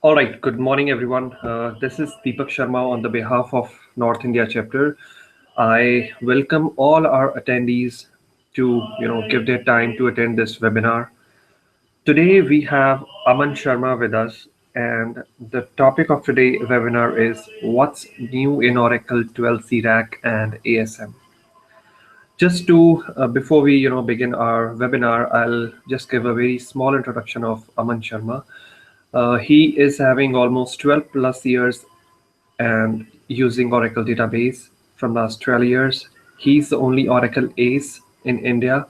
All right, good morning, everyone. This is Deepak Sharma on the behalf of North India chapter. I welcome all our attendees to give their time to attend this webinar. Today we have Aman Sharma with us, and the topic of today's webinar is what's new in Oracle 12c RAC and ASM. Just to before we begin our webinar, I'll just give a very small introduction of Aman Sharma. He is having almost 12 plus years and using Oracle database from last 12 years. He's the only Oracle ace in India,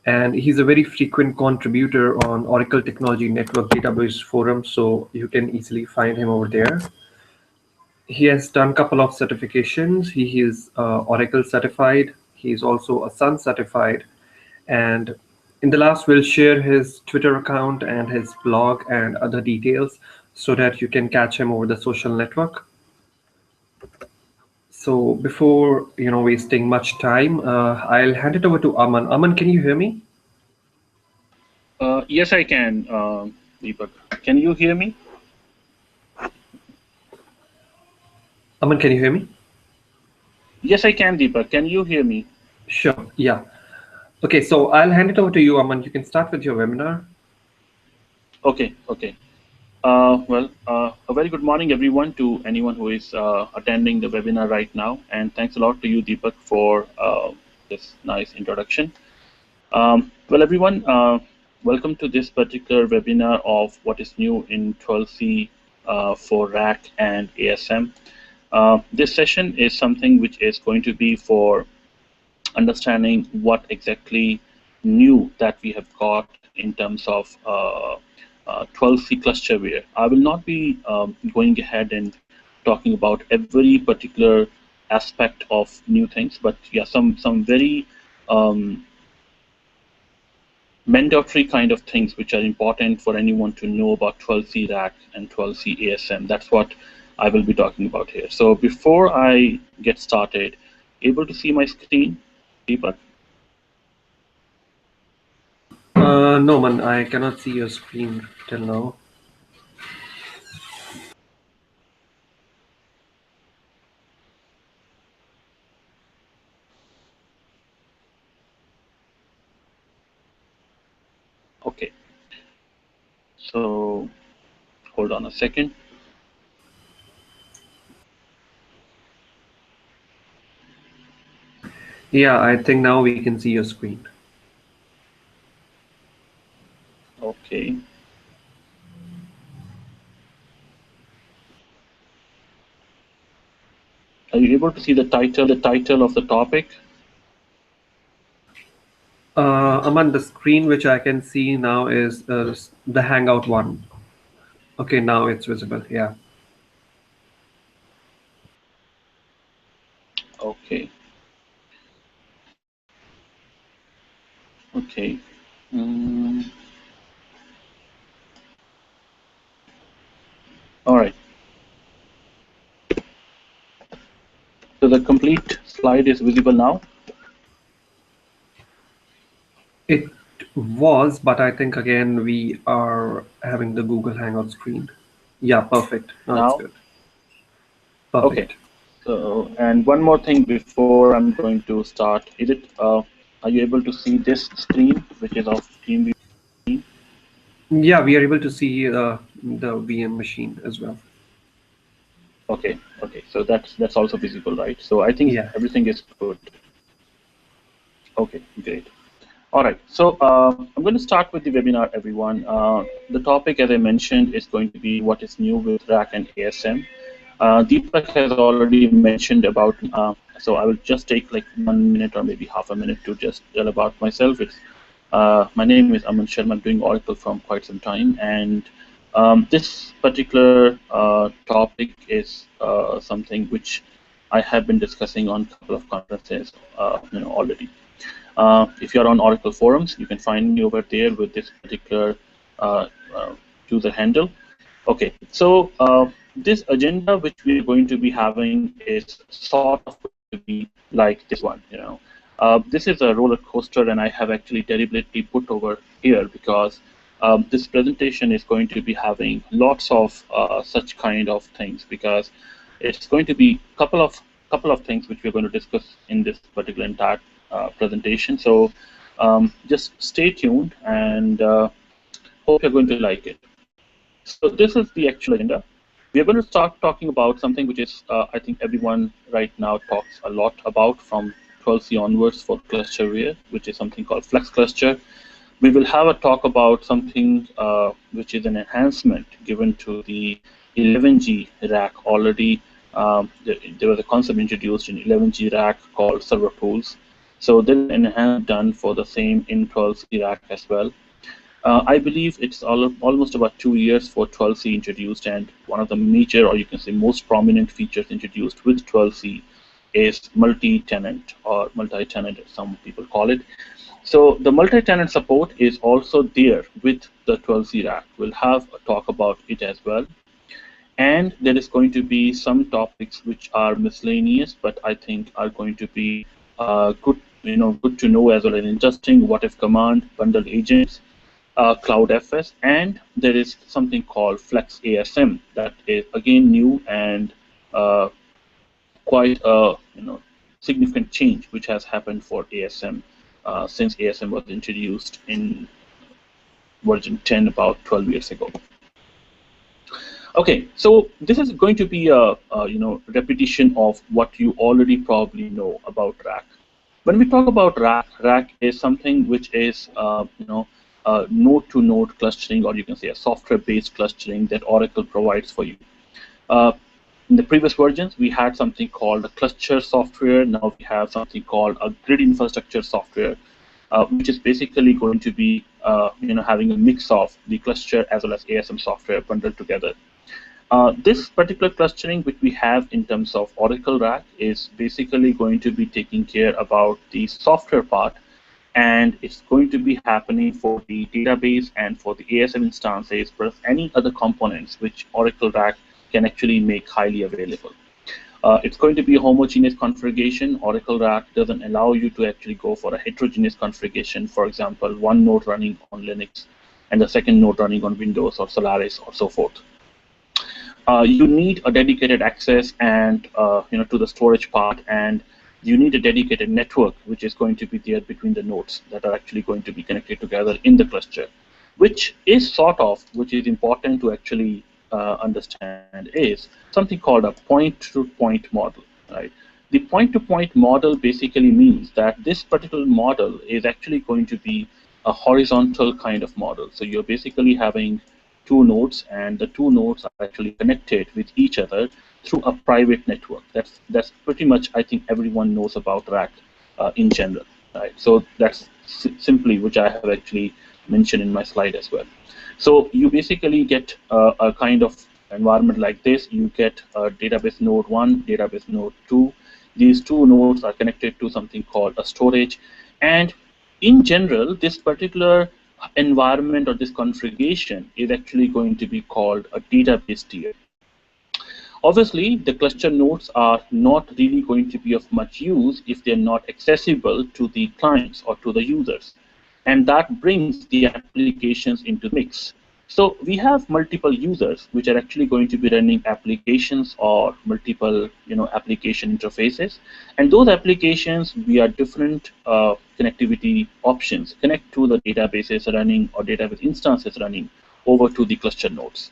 and he's a very frequent contributor on Oracle Technology Network Database Forum, so you can easily find him over there. He has done a couple of certifications. He is Oracle certified. He's also a Sun certified. And in the last, we'll share his Twitter account and his blog and other details so that you can catch him over the social network. So before wasting much time, I'll hand it over to Aman. Aman, can you hear me? Yes, I can, Deepak. Can you hear me? Aman, can you hear me? Yes, I can, Deepak. Can you hear me? Sure, yeah. Okay, so I'll hand it over to you, Aman. You can start with your webinar. Okay. A very good morning, everyone, to anyone who is attending the webinar right now. And thanks a lot to you, Deepak, for this nice introduction. Well, everyone, welcome to this particular webinar of what is new in 12c for RAC and ASM. This session is something which is going to be for understanding what exactly new that we have got in terms of 12c clusterware. I will not be going ahead and talking about every particular aspect of new things, but yeah, some very mandatory kind of things which are important for anyone to know about 12c RAC and 12c ASM. That's what I will be talking about here. So before I get started, able to see my screen, Deepak? No, man, I cannot see your screen till now. Okay. So hold on a second. Yeah, I think now we can see your screen. Okay. Are you able to see the title of the topic? Aman, the screen which I can see now is the Hangout one. Okay, now it's visible, yeah. Okay. Okay. All right. So the complete slide is visible now? It was, but I think again we are having the Google Hangout screen. Yeah, perfect. Now it's good. Perfect. Okay. So, and one more thing before I'm going to start. Is it? Are you able to see this screen, which is of TeamViewer? Yeah, we are able to see the VM machine as well. Okay. Okay. So that's also visible, right? So I think everything is good. Okay. Great. All right, so I'm going to start with the webinar, everyone. The topic, as I mentioned, is going to be what is new with RAC and ASM. Deepak has already mentioned about, so I will just take like 1 minute or maybe half a minute to just tell about myself. My name is Aman Sharma. I'm doing Oracle from quite some time, and this particular topic is something which I have been discussing on a couple of conferences, already. If you're on Oracle forums, you can find me over there with this particular user handle. Okay, so this agenda which we're going to be having is sort of going to be like this one. This is a roller coaster, and I have actually deliberately put over here because this presentation is going to be having lots of such kind of things, because it's going to be couple of things which we're going to discuss in this particular entire presentation. So just stay tuned, and hope you're going to like it. So this is the actual agenda. We are going to start talking about something which is, I think everyone right now talks a lot about from 12c onwards for clusterware, which is something called Flex Cluster. We will have a talk about something which is an enhancement given to the 11G rack already. There was a concept introduced in 11G rack called server pools. So there is an enhancement done for the same in 12C rack as well. I believe it's almost about 2 years for 12C introduced, and one of the major, or you can say most prominent features introduced with 12C is multi-tenant, or multi-tenant as some people call it. So the multi-tenant support is also there with the 12C rack. We'll have a talk about it as well. And there is going to be some topics which are miscellaneous, but I think are going to be good to know as well, and interesting. What if command, bundled agents, Cloud FS, and there is something called Flex ASM that is again new and quite a significant change which has happened for ASM since ASM was introduced in version 10 about 12 years ago. Okay, so this is going to be a repetition of what you already probably know about RAC. When we talk about RAC, RAC is something which is node-to-node clustering, or you can say a software-based clustering that Oracle provides for you. In the previous versions, we had something called a cluster software. Now we have something called a grid infrastructure software, which is basically going to be having a mix of the cluster as well as ASM software bundled together. This particular clustering which we have in terms of Oracle RAC is basically going to be taking care about the software part, and it's going to be happening for the database and for the ASM instances, plus any other components which Oracle RAC can actually make highly available. It's going to be a homogeneous configuration. Oracle RAC doesn't allow you to actually go for a heterogeneous configuration. For example, one node running on Linux and the second node running on Windows or Solaris or so forth. You need a dedicated access and to the storage part, and you need a dedicated network which is going to be there between the nodes that are actually going to be connected together in the cluster, which is important to actually understand is something called a point-to-point model, right? The point-to-point model basically means that this particular model is actually going to be a horizontal kind of model. So you're basically having two nodes, and the two nodes are actually connected with each other through a private network. That's pretty much, I think, everyone knows about RAC in general, right? So that's simply which I have actually mentioned in my slide as well. So you basically get a kind of environment like this. You get a database node 1, database node 2. These two nodes are connected to something called a storage, and in general, this particular environment or this configuration is actually going to be called a database tier. Obviously, the cluster nodes are not really going to be of much use if they're not accessible to the clients or to the users. And that brings the applications into the mix. So we have multiple users which are actually going to be running applications or multiple application interfaces. And those applications, we are different connectivity options. Connect to the databases running or database instances running over to the cluster nodes,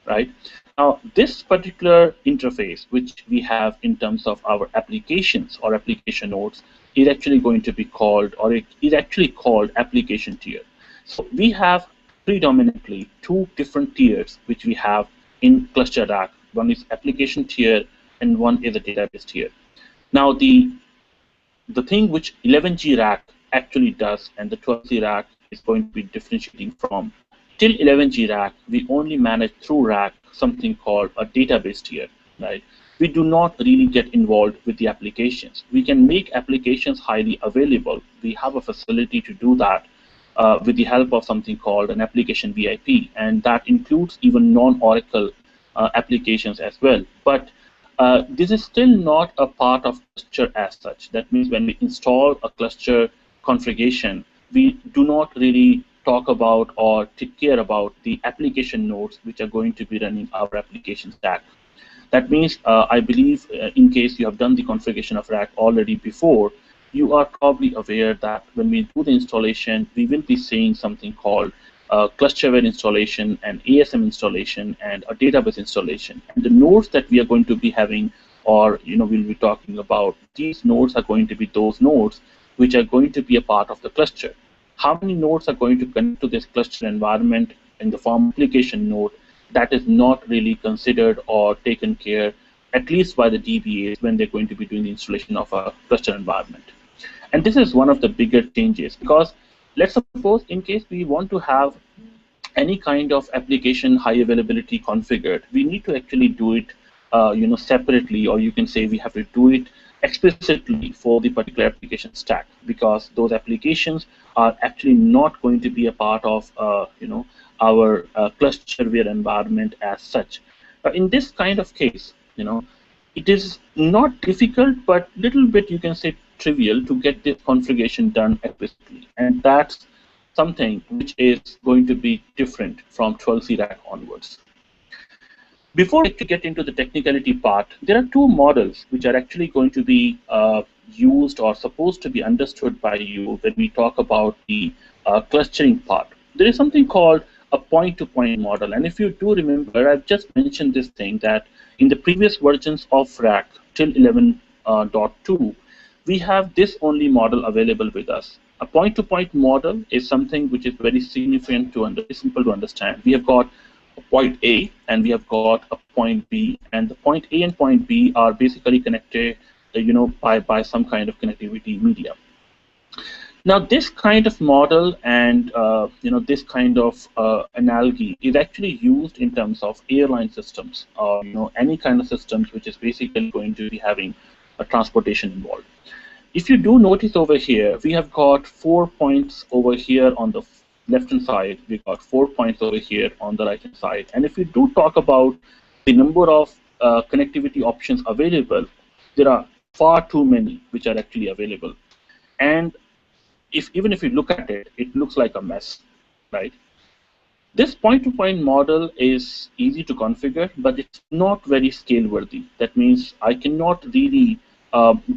right? Now, this particular interface, which we have in terms of our applications or application nodes, is actually going to be called, or it is actually called application tier. So we have predominantly two different tiers which we have in cluster RAC. One is application tier and one is a database tier. Now, the thing which 11G RAC actually does and the 12C RAC is going to be differentiating from, till 11G RAC, we only manage through RAC something called a database tier, right? We do not really get involved with the applications. We can make applications highly available. We have a facility to do that with the help of something called an application VIP, and that includes even non-Oracle applications as well. But this is still not a part of cluster as such. That means when we install a cluster configuration, we do not really talk about or take care about the application nodes which are going to be running our application stack. That means, I believe, in case you have done the configuration of RAC already before, you are probably aware that when we do the installation, we will be seeing something called clusterware installation and ASM installation and a database installation. And the nodes that we are going to be having, or we'll be talking about, these nodes are going to be those nodes which are going to be a part of the cluster. How many nodes are going to connect to this cluster environment in the form application node? That is not really considered or taken care, at least by the DBAs, when they're going to be doing the installation of a cluster environment. And this is one of the bigger changes, because let's suppose in case we want to have any kind of application high availability configured, we need to actually do it separately, or you can say we have to do it explicitly for the particular application stack, because those applications are actually not going to be a part of our clusterware environment as such. In this kind of case, it is not difficult, but little bit, you can say, trivial to get this configuration done explicitly, and that's something which is going to be different from 12c RAC onwards. Before we get into the technicality part, there are two models which are actually going to be used or supposed to be understood by you when we talk about the clustering part. There is something called a point-to-point model, and if you do remember, I've just mentioned this thing that in the previous versions of RAC till 11.2, we have this only model available with us. A point-to-point model is something which is very significant simple to understand. We have got a point A and we have got a point B, and the point A and point B are basically connected, by some kind of connectivity medium. Now, this kind of model and this kind of analogy is actually used in terms of airline systems, or any kind of systems which is basically going to be having a transportation involved. If you do notice over here, we have got 4 points over here on the left-hand side. We got 4 points over here on the right-hand side. And if we do talk about the number of connectivity options available, there are far too many which are actually available. And even if you look at it, it looks like a mess, right? This point-to-point model is easy to configure, but it's not very scale-worthy. That means I cannot really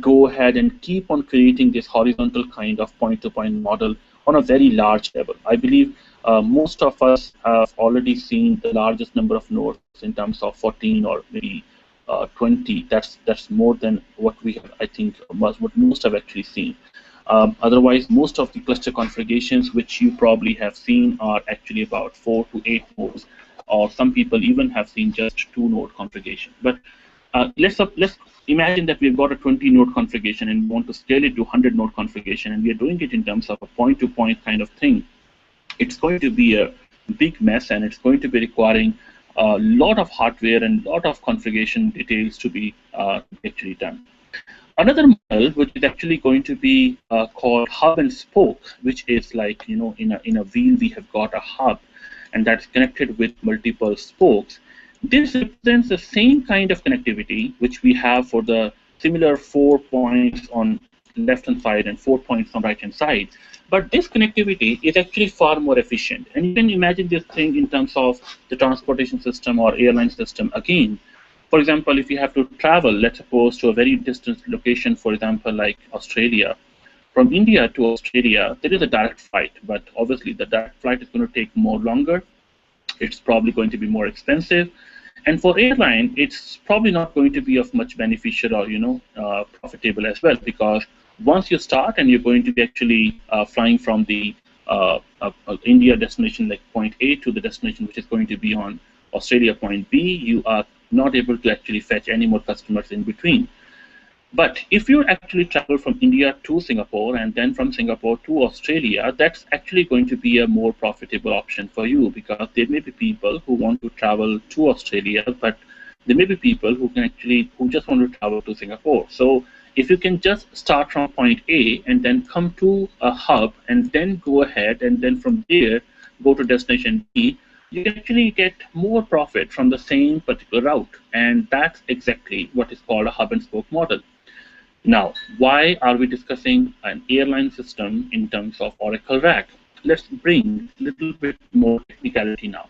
go ahead and keep on creating this horizontal kind of point-to-point model on a very large level. I believe most of us have already seen the largest number of nodes in terms of 14 or maybe 20. That's more than what we have, I think, what most have actually seen. Otherwise, most of the cluster configurations which you probably have seen are actually about 4 to 8 nodes, or some people even have seen just 2-node configuration. But let's imagine that we've got a 20-node configuration and we want to scale it to 100-node configuration, and we are doing it in terms of a point-to-point kind of thing. It's going to be a big mess, and it's going to be requiring a lot of hardware and a lot of configuration details to be actually done. Another model, which is actually going to be called hub and spoke, which is like, in a wheel we have got a hub, and that's connected with multiple spokes. This represents the same kind of connectivity which we have for the similar 4 points on left-hand side and 4 points on right-hand side. But this connectivity is actually far more efficient. And you can imagine this thing in terms of the transportation system or airline system again. For example, if you have to travel, let's suppose, to a very distant location, for example, like Australia, from India to Australia, there is a direct flight, but obviously the direct flight is going to take more longer. It's probably going to be more expensive. And for airline, it's probably not going to be of much beneficial or, profitable as well, because once you start and you're going to be actually flying from the India destination, like point A, to the destination which is going to be on Australia point B, you are not able to actually fetch any more customers in between. But if you actually travel from India to Singapore and then from Singapore to Australia, that's actually going to be a more profitable option for you, because there may be people who want to travel to Australia, but there may be people who just want to travel to Singapore. So if you can just start from point A and then come to a hub and then go ahead and then from there go to destination B, you can actually get more profit from the same particular route. And that's exactly what is called a hub and spoke model. Now, why are we discussing an airline system in terms of Oracle RAC? let's bring a little bit more technicality now.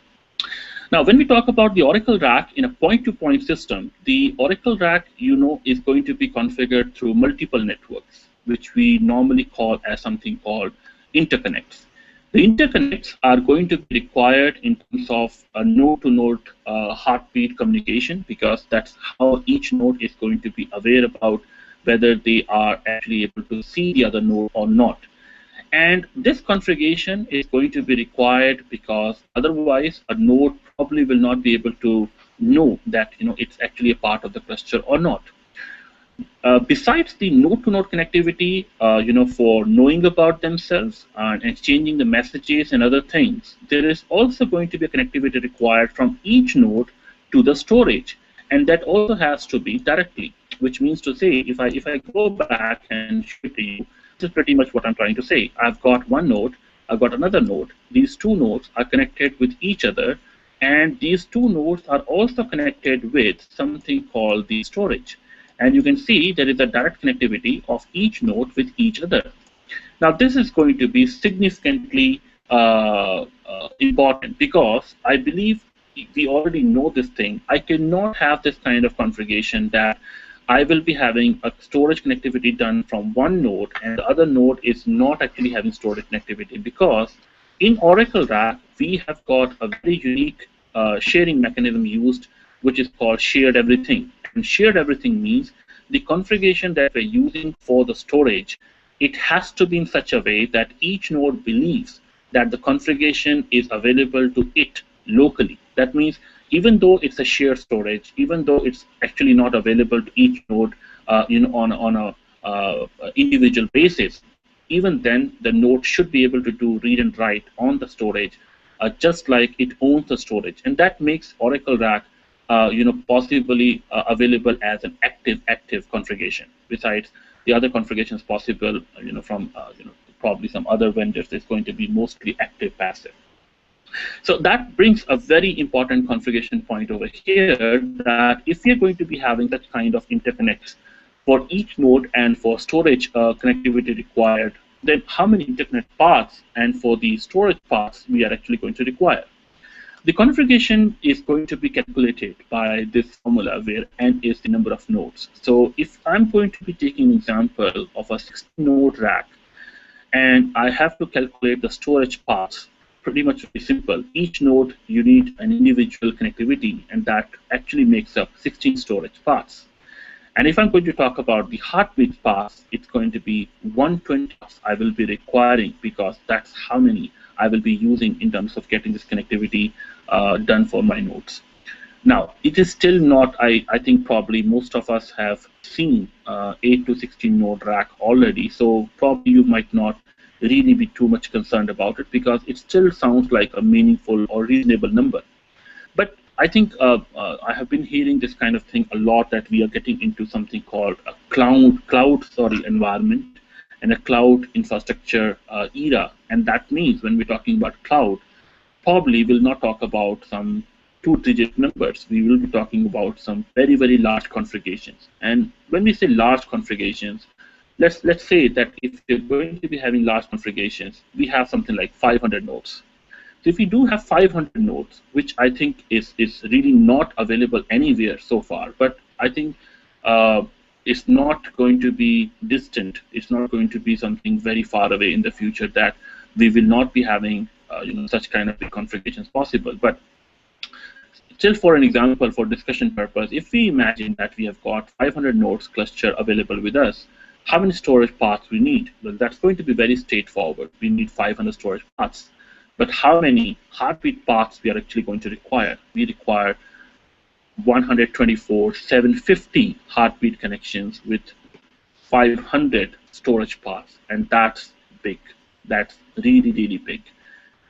Now, when we talk about the Oracle RAC in a point-to-point system, the Oracle RAC, is going to be configured through multiple networks, which we normally call as something called interconnects. The interconnects are going to be required in terms of a node-to-node heartbeat communication, because that's how each node is going to be aware about whether they are actually able to see the other node or not. And this configuration is going to be required because otherwise a node probably will not be able to know that it's actually a part of the cluster or not. Besides the node-to-node connectivity, for knowing about themselves and exchanging the messages and other things, there is also going to be a connectivity required from each node to the storage, and that also has to be directly. Which means to say, if I go back and show it to you, this is pretty much what I'm trying to say. I've got one node, I've got another node. These two nodes are connected with each other, and these two nodes are also connected with something called the storage. And you can see there is a direct connectivity of each node with each other. Now, this is going to be significantly important, because I believe we already know this thing. I cannot have this kind of configuration that I will be having a storage connectivity done from one node and the other node is not actually having storage connectivity, because in Oracle RAC, we have got a very unique sharing mechanism used, which is called shared everything. And shared everything means the configuration that we're using for the storage, it has to be in such a way that each node believes that the configuration is available to it locally. That means even though it's a shared storage, even though it's actually not available to each node on a individual basis, even then the node should be able to do read and write on the storage, just like it owns the storage. And that makes Oracle RAC possibly available as an active configuration. Besides the other configurations possible, from probably some other vendors, it's going to be mostly active passive. So that brings a very important configuration point over here, that if you're going to be having such kind of interconnects for each node and for storage connectivity required, then how many interconnect paths and for the storage paths we are actually going to require? The configuration is going to be calculated by this formula where n is the number of nodes. So if I'm going to be taking an example of a 16-node rack, and I have to calculate the storage paths, pretty much very simple. Each node, you need an individual connectivity, and that actually makes up 16 storage paths. And if I'm going to talk about the heartbeat paths, it's going to be 120 I will be requiring, because that's how many I will be using in terms of getting this connectivity done for my nodes. Now, it is still not, I think probably most of us have seen 8 to 16 node rack already, so probably you might not really be too much concerned about it, because it still sounds like a meaningful or reasonable number. But I think I have been hearing this kind of thing a lot, that we are getting into something called a cloud environment and a cloud infrastructure era. And that means when we're talking about cloud, probably we'll not talk about some 2-digit numbers. We will be talking about some very, very large configurations. And when we say large configurations, let's say that if you're going to be having large configurations, we have something like 500 nodes. So if we do have 500 nodes, which I think is really not available anywhere so far, but I think it's not going to be distant. It's not going to be something very far away in the future that we will not be having such kind of configurations possible. But still, for an example, for discussion purpose, if we imagine that we have got 500 nodes cluster available with us, how many storage paths we need? Well, that's going to be very straightforward. We need 500 storage paths. But how many heartbeat paths we are actually going to require? We require 124, 750 heartbeat connections with 500 storage paths, and that's big. That's really, really big.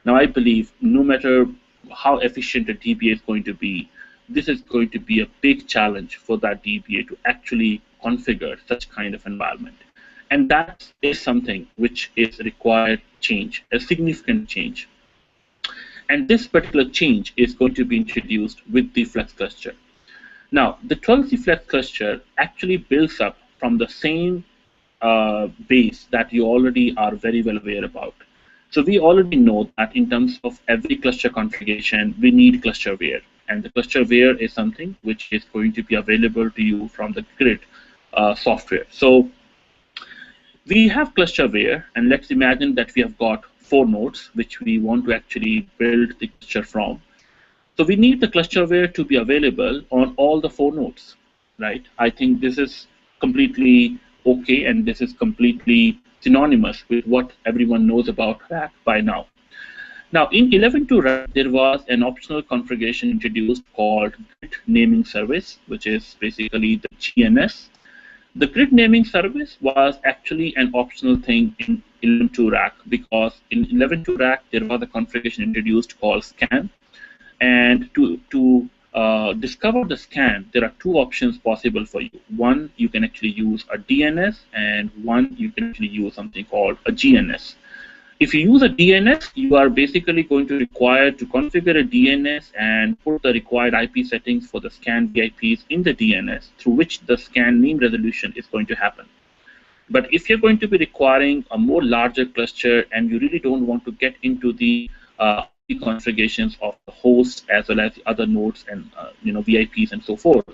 Now, I believe no matter how efficient a DBA is going to be, this is going to be a big challenge for that DBA to actually configure such kind of environment. And that is something which is required change, a significant change. And this particular change is going to be introduced with the Flex cluster. Now, the 12C Flex cluster actually builds up from the same base that you already are very well aware about. So we already know that in terms of every cluster configuration, we need clusterware. And the clusterware is something which is going to be available to you from the grid software. So we have clusterware, and let's imagine that we have got 4 nodes which we want to actually build the cluster from. So we need the clusterware to be available on all the 4 nodes, right? I think this is completely okay, and this is completely synonymous with what everyone knows about RAC by now. Now, in 11.2 RAC, there was an optional configuration introduced called Grid Naming Service, which is basically the GNS. The grid naming service was actually an optional thing in 11.2 RAC, because in 11.2 RAC, there was a configuration introduced called scan. And to discover the scan, there are 2 options possible for you. One, you can actually use a DNS, and one, you can actually use something called a GNS. If you use a DNS, you are basically going to require to configure a DNS and put the required IP settings for the scan VIPs in the DNS, through which the scan name resolution is going to happen. But if you're going to be requiring a more larger cluster, and you really don't want to get into the IP configurations of the host as well as the other nodes and VIPs and so forth,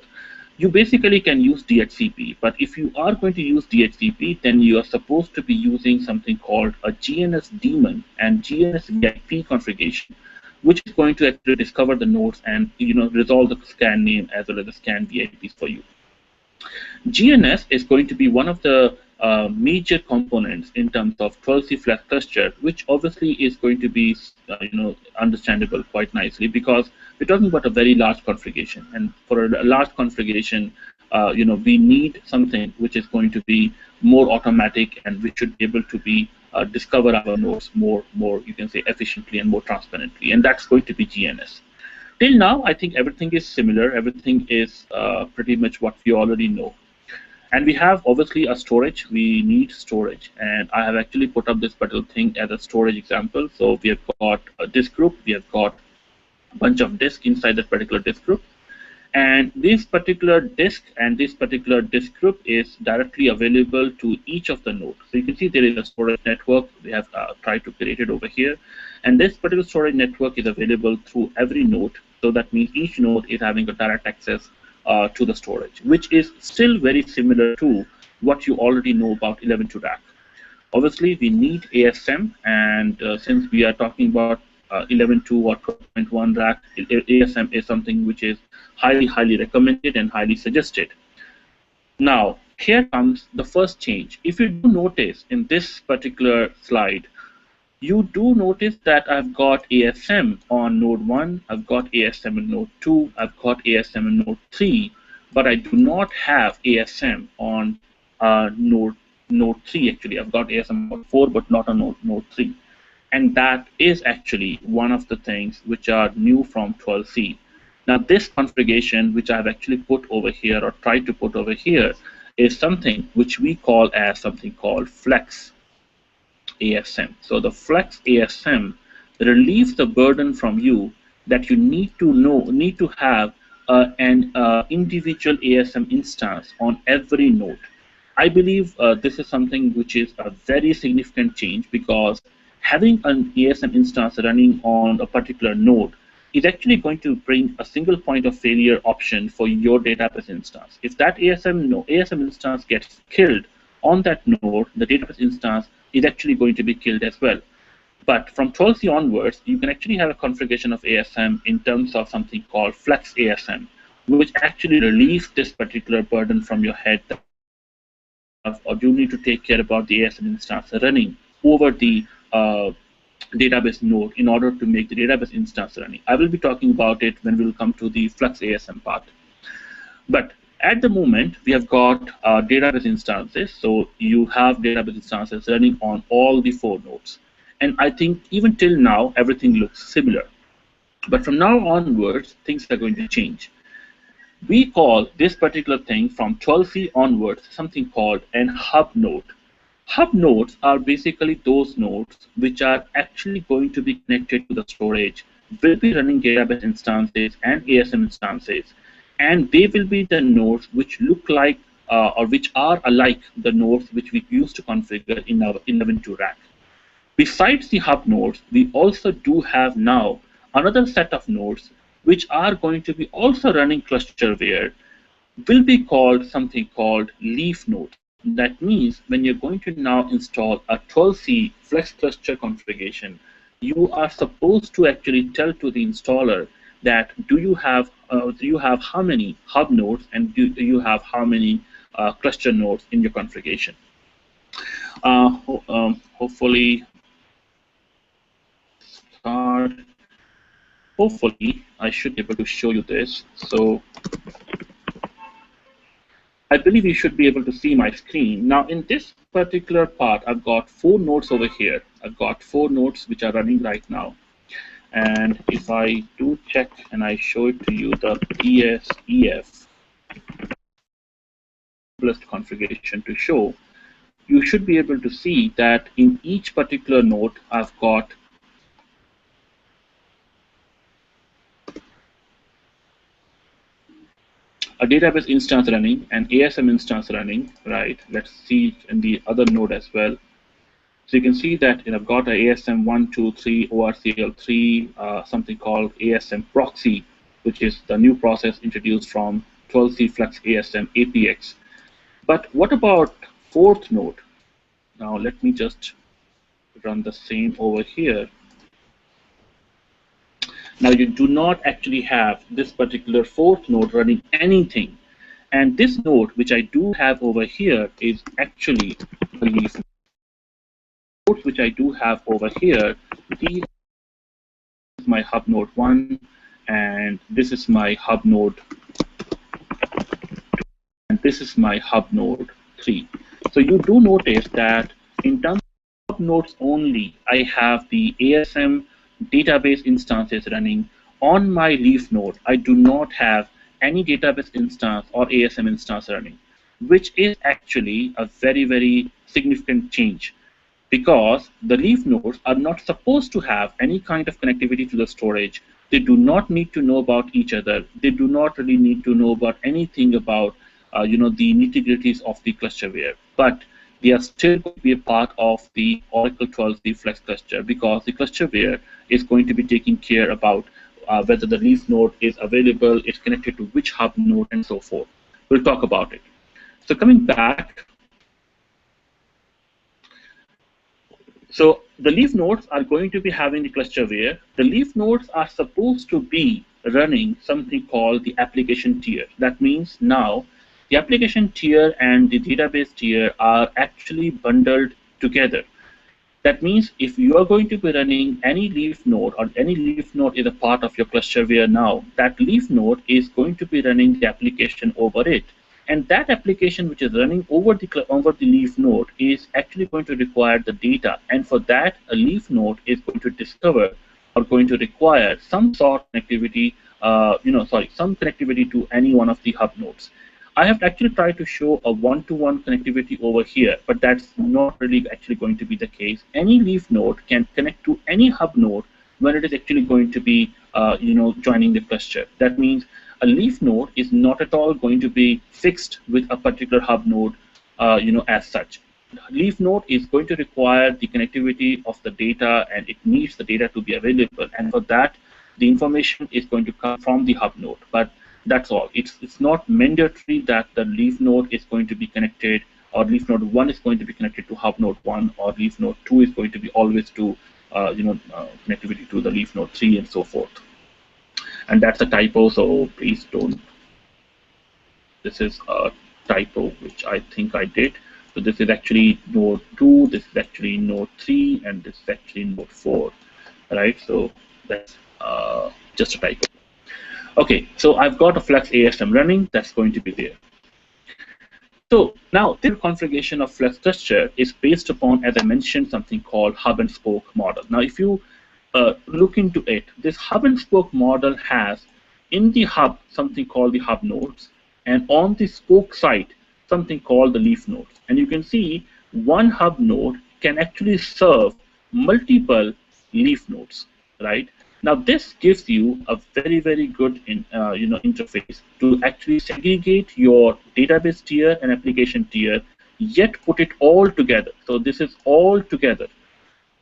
you basically can use DHCP. But if you are going to use DHCP, then you are supposed to be using something called a GNS daemon and GNS VIP configuration, which is going to actually discover the nodes and resolve the scan name as well as the scan VIPs for you. GNS is going to be one of the major components in terms of 12C flash cluster, which obviously is going to be understandable quite nicely, because we're talking about a very large configuration, and for a large configuration, we need something which is going to be more automatic, and which should be able to be discover our nodes more you can say efficiently and more transparently, and that's going to be GNS. Till now, I think everything is similar. Everything is pretty much what we already know. And we have obviously a storage. We need storage, and I have actually put up this particular thing as a storage example. So we have got a disk group. We have got a bunch of disks inside that particular disk group, and this particular disk and this particular disk group is directly available to each of the nodes. So you can see there is a storage network we have tried to create it over here, and this particular storage network is available through every node. So that means each node is having a direct access to the storage, which is still very similar to what you already know about 11.2 RAC. Obviously, we need ASM, and since we are talking about 11.2 or 12.1 RAC, ASM is something which is highly recommended and highly suggested. Now, here comes the first change. If you do notice in this particular slide, you do notice that I've got ASM on node 1, I've got ASM in node 2, I've got ASM in node 3, but I do not have ASM on node 3 actually. I've got ASM on node 4, but not on node 3. And that is actually one of the things which are new from 12C. Now this configuration, which I've actually put over here or tried to put over here, is something which we call as something called Flex ASM. So the Flex ASM relieves the burden from you that you need to have an individual ASM instance on every node. I believe this is something which is a very significant change, because having an ASM instance running on a particular node is actually going to bring a single point of failure option for your database instance. If that ASM instance gets killed on that node, the database instance is actually going to be killed as well. But from 12C onwards, you can actually have a configuration of ASM in terms of something called Flex ASM, which actually relieves this particular burden from your head, or you need to take care about the ASM instance running over the database node in order to make the database instance running. I will be talking about it when we will come to the Flex ASM part. But at the moment, we have got database instances. So you have database instances running on all the 4 nodes. And I think even till now, everything looks similar. But from now onwards, things are going to change. We call this particular thing from 12C onwards something called an hub node. Hub nodes are basically those nodes which are actually going to be connected to the storage, will be running database instances and ASM instances, and they will be the nodes which look like or which are alike the nodes which we used to configure in our 11.2 RAC. Besides the hub nodes, we also do have now another set of nodes which are going to be also running clusterware, will be called something called leaf nodes. That means when you're going to now install a 12c flex cluster configuration, you are supposed to actually tell to the installer that do you have how many hub nodes and do you have how many cluster nodes in your configuration. Hopefully I should be able to show you this. So I believe you should be able to see my screen. Now in this particular part, I've got 4 nodes over here. I've got 4 nodes which are running right now. And if I do check and I show it to you, the ESEF configuration to show, you should be able to see that in each particular node, I've got a database instance running, an ASM instance running, right? Let's see it in the other node as well. So you can see that I've got a ASM 1, 2, 3, ORCL3, something called ASM proxy, which is the new process introduced from 12c Flex ASM APX. But what about 4th node? Now let me just run the same over here. Now you do not actually have this particular 4th node running anything. And this node, which I do have over here, is actually the leaf node, which I do have over here. These is my hub node 1, and this is my hub node 2, and this is my hub node 3. So you do notice that in terms of hub nodes only, I have the ASM database instances running on my leaf node. I do not have any database instance or ASM instance running, which is actually a very, very significant change, because the leaf nodes are not supposed to have any kind of connectivity to the storage. They do not need to know about each other. They do not really need to know about anything about the nitty-gritties of the clusterware. But they are still going to be a part of the Oracle 12c Flex cluster, because the clusterware is going to be taking care about whether the leaf node is available, it's connected to which hub node, and so forth. We'll talk about it. So coming back, so the leaf nodes are going to be having the clusterware. The leaf nodes are supposed to be running something called the application tier. That means now the application tier and the database tier are actually bundled together. That means if you are going to be running any leaf node, or any leaf node is a part of your clusterware now, that leaf node is going to be running the application over it. And that application which is running over the leaf node is actually going to require the data. And for that, a leaf node is going to discover or going to require some sort of connectivity, some connectivity to any one of the hub nodes. I have actually tried to show a one-to-one connectivity over here, but that's not really actually going to be the case. Any leaf node can connect to any hub node when it is actually going to be, joining the cluster. That means a leaf node is not at all going to be fixed with a particular hub node, as such. Leaf node is going to require the connectivity of the data, and it needs the data to be available. And for that, the information is going to come from the hub node. But that's all. It's not mandatory that the leaf node is going to be connected, or leaf node 1 is going to be connected to hub node 1, or leaf node 2 is going to be always to connectivity to the leaf node 3, and so forth. And that's a typo, so please don't. This is a typo which I think I did. So this is actually node 2, this is actually node 3, and this is actually node 4. Right? So that's just a typo. Okay, so I've got a Flex ASM running, that's going to be there. So now this configuration of Flex cluster is based upon, as I mentioned, something called hub and spoke model. Now if you look into it, this hub and spoke model has in the hub something called the hub nodes, and on the spoke side something called the leaf nodes. And you can see one hub node can actually serve multiple leaf nodes, right? Now this gives you a very, very good interface to actually segregate your database tier and application tier, yet put it all together. So this is all together.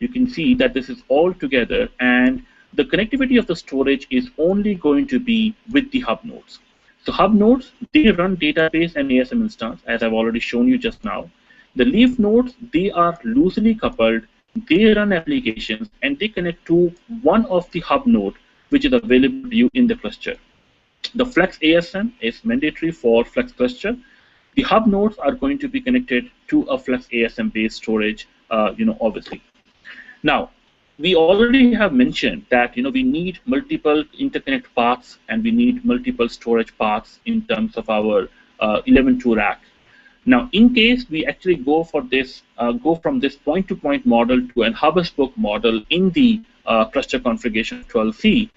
you can see that this is all together, and the connectivity of the storage is only going to be with the hub nodes. So hub nodes, they run database and ASM instance, as I've already shown you just now. The leaf nodes, they are loosely coupled, they run applications, and they connect to one of the hub node, which is available to you in the cluster. The Flex ASM is mandatory for Flex cluster. The hub nodes are going to be connected to a Flex ASM based storage, obviously. Now, we already have mentioned that we need multiple interconnect paths and we need multiple storage paths in terms of our 11.2 rack. Now, in case we actually go for this, go from this point-to-point model to an hub-and-spoke model in the cluster configuration 12C,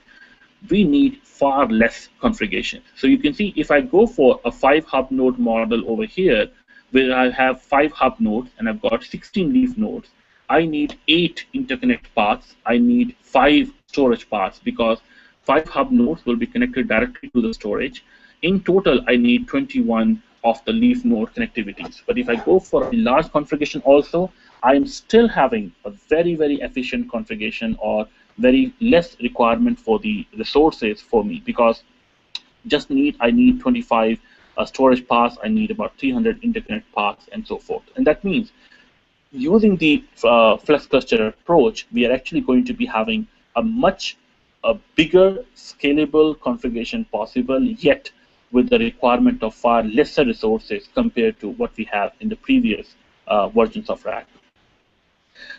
we need far less configuration. So you can see if I go for a 5 hub node model over here, where I have 5 hub nodes and I've got 16 leaf nodes, I need 8 interconnect paths. I need 5 storage paths because 5 hub nodes will be connected directly to the storage. In total, I need 21 of the leaf node connectivities. But if I go for a large configuration also, I'm still having a very, very efficient configuration or very less requirement for the resources for me, because I need 25 storage paths, I need about 300 interconnect paths, and so forth. And that means using the Flex cluster approach, we are actually going to be having a much bigger scalable configuration possible, yet with the requirement of far lesser resources compared to what we have in the previous versions of RAC.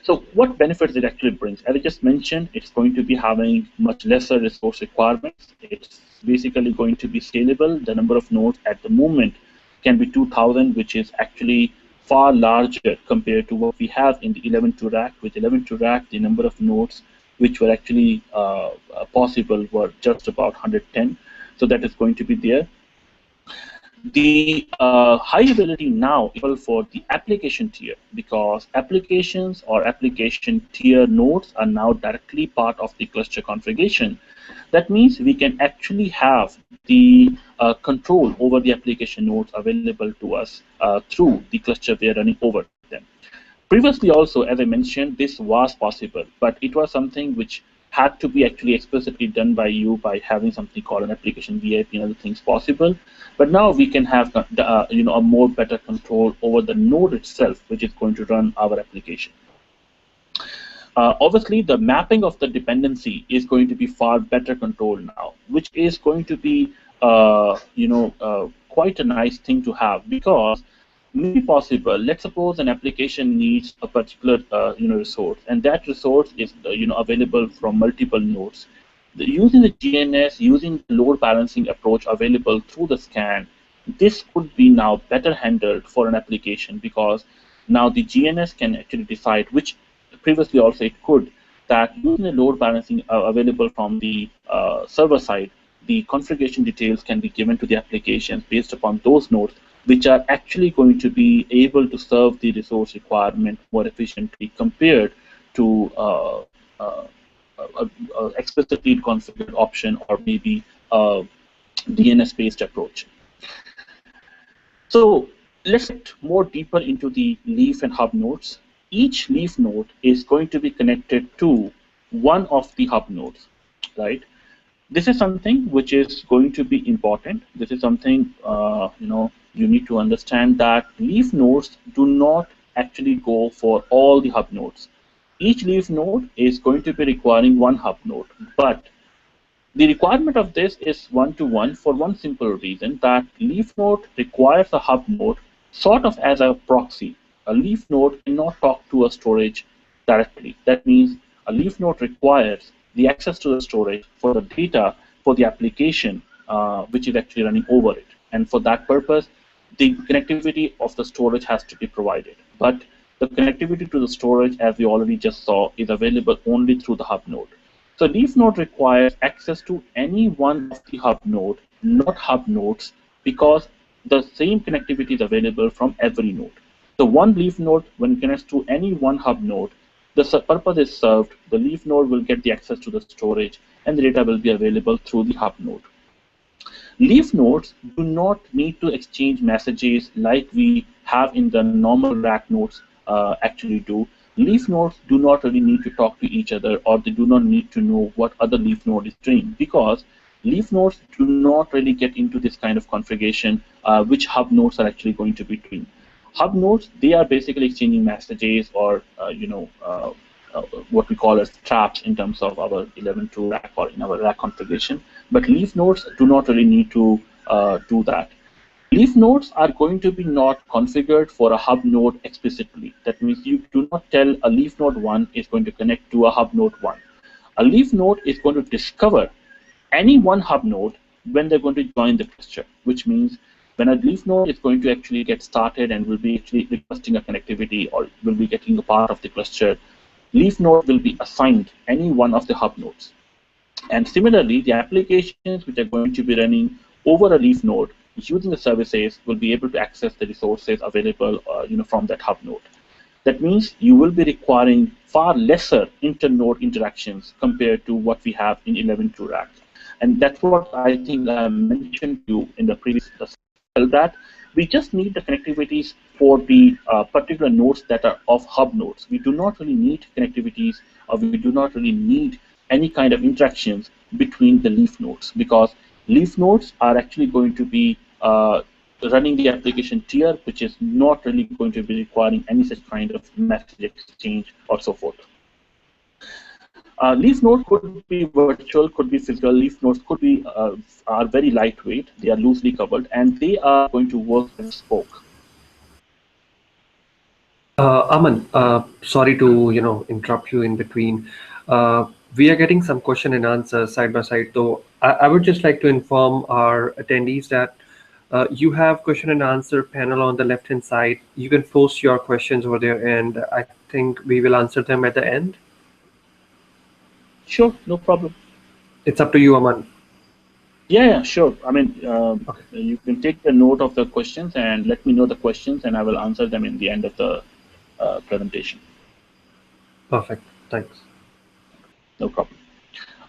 So what benefits it actually brings? As I just mentioned, it's going to be having much lesser resource requirements. It's basically going to be scalable. The number of nodes at the moment can be 2,000, which is actually far larger compared to what we have in the 11.2 rack. With 11.2 rack, the number of nodes which were actually possible were just about 110. So that is going to be there. The high availability now is for the application tier, because applications or application tier nodes are now directly part of the cluster configuration. That means we can actually have the control over the application nodes available to us through the cluster we are running over them. Previously also, as I mentioned, this was possible, but it was something which had to be actually explicitly done by you by having something called an application VIP and other things possible. But now we can have a more better control over the node itself, which is going to run our application. Obviously, the mapping of the dependency is going to be far better controlled now, which is going to be quite a nice thing to have, because maybe possible. Let's suppose an application needs a particular resource, and that resource is available from multiple nodes. Using the GNS, using the load balancing approach available through the scan, this could be now better handled for an application, because now the GNS can actually decide, which previously also it could, that using the load balancing available from the server side, the configuration details can be given to the applications based upon those nodes, which are actually going to be able to serve the resource requirement more efficiently compared to explicitly configured option or maybe a DNS-based approach. So let's get more deeper into the leaf and hub nodes. Each leaf node is going to be connected to one of the hub nodes, right? This is something which is going to be important. This is something you need to understand, that leaf nodes do not actually go for all the hub nodes. Each leaf node is going to be requiring one hub node, but the requirement of this is one-to-one for one simple reason, that leaf node requires a hub node sort of as a proxy. A leaf node cannot talk to a storage directly. That means a leaf node requires the access to the storage for the data for the application which is actually running over it. And for that purpose, the connectivity of the storage has to be provided. But the connectivity to the storage, as we already just saw, is available only through the hub node. So leaf node requires access to any one of the hub node, not hub nodes, because the same connectivity is available from every node. So one leaf node, when it connects to any one hub node, the purpose is served, the leaf node will get the access to the storage, and the data will be available through the hub node. Leaf nodes do not need to exchange messages like we have in the normal RAC nodes actually do, leaf nodes do not really need to talk to each other, or they do not need to know what other leaf node is doing, because leaf nodes do not really get into this kind of configuration which hub nodes are actually going to be doing. Hub nodes, they are basically exchanging messages, or what we call as traps in terms of our 11.2 rack or in our rack configuration. But leaf nodes do not really need to do that. Leaf nodes are going to be not configured for a hub node explicitly. That means you do not tell a leaf node 1 is going to connect to a hub node 1. A leaf node is going to discover any one hub node when they're going to join the cluster, which means when a leaf node is going to actually get started and will be actually requesting a connectivity or will be getting a part of the cluster, leaf node will be assigned any one of the hub nodes. And similarly, the applications which are going to be running over a leaf node using the services will be able to access the resources available from that hub node. That means you will be requiring far lesser inter-node interactions compared to what we have in 11.2 rack. And that's what I think I mentioned to you in the previous slide, that we just need the connectivities for the particular nodes that are of hub nodes. We do not really need connectivities, or we do not really need any kind of interactions between the leaf nodes, because leaf nodes are actually going to be running the application tier, which is not really going to be requiring any such kind of message exchange or so forth. Leaf nodes could be virtual, could be physical. Leaf nodes could be are very lightweight. They are loosely covered, and they are going to work as spoke. Aman, sorry to interrupt you in between. We are getting some question and answer side by side, though. I would just like to inform our attendees that you have question and answer panel on the left hand side. You can post your questions over there, and I think we will answer them at the end. Sure, no problem. It's up to you, Aman. Yeah, sure. I mean, okay. You can take the note of the questions and let me know the questions, and I will answer them in the end of the presentation. Perfect. Thanks. No problem.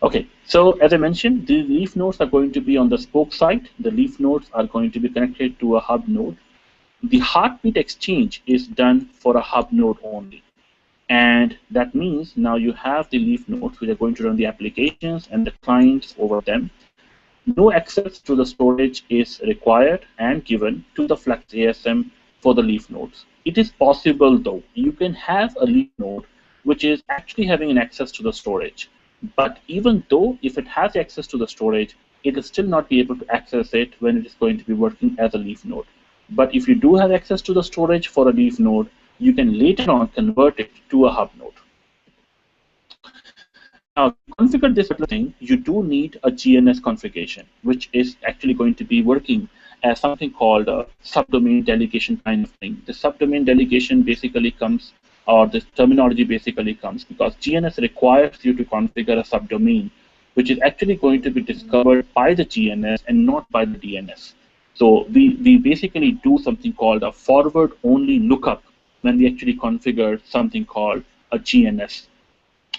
Okay, so as I mentioned, the leaf nodes are going to be on the spoke side. The leaf nodes are going to be connected to a hub node. The heartbeat exchange is done for a hub node only. And that means now you have the leaf nodes which are going to run the applications and the clients over them. No access to the storage is required and given to the Flux ASM for the leaf nodes. It is possible, though, you can have a leaf node which is actually having an access to the storage. But even though if it has access to the storage, it will still not be able to access it when it is going to be working as a leaf node. But if you do have access to the storage for a leaf node, you can later on convert it to a hub node. Now, to configure this thing, you do need a GNS configuration, which is actually going to be working as something called a subdomain delegation kind of thing. The subdomain delegation basically comes, or this terminology basically comes, because GNS requires you to configure a subdomain, which is actually going to be discovered by the GNS and not by the DNS. So we basically do something called a forward-only lookup when we actually configure something called a GNS.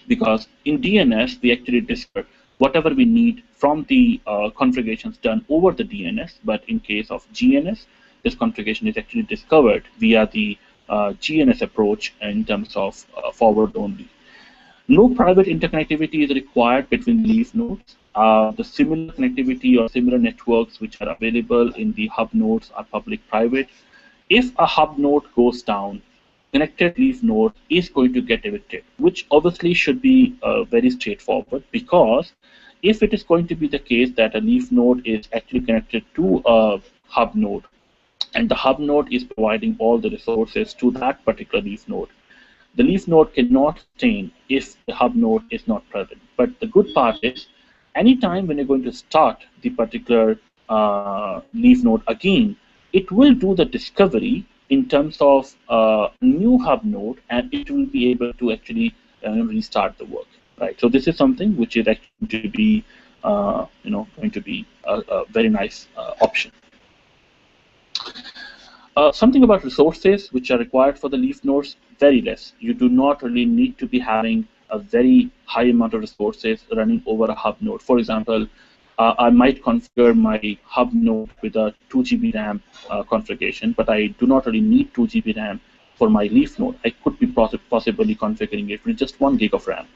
Because in DNS, we actually discover whatever we need from the configurations done over the DNS, but in case of GNS, this configuration is actually discovered via the GNS approach in terms of forward only. No private interconnectivity is required between leaf nodes. The similar connectivity or similar networks which are available in the hub nodes are public-private. If a hub node goes down, connected leaf node is going to get evicted, which obviously should be very straightforward, because if it is going to be the case that a leaf node is actually connected to a hub node, and the hub node is providing all the resources to that particular leaf node, the leaf node cannot sustain if the hub node is not present. But the good part is, anytime when you're going to start the particular leaf node again, it will do the discovery in terms of a new hub node, and it will be able to actually restart the work. Right. So this is something which is actually going to be, going to be a very nice option. Something about resources which are required for the leaf nodes, very less. You do not really need to be having a very high amount of resources running over a hub node. For example, I might configure my hub node with a 2 GB RAM configuration, but I do not really need 2 GB RAM for my leaf node. I could be possibly configuring it with just 1 gig of RAM.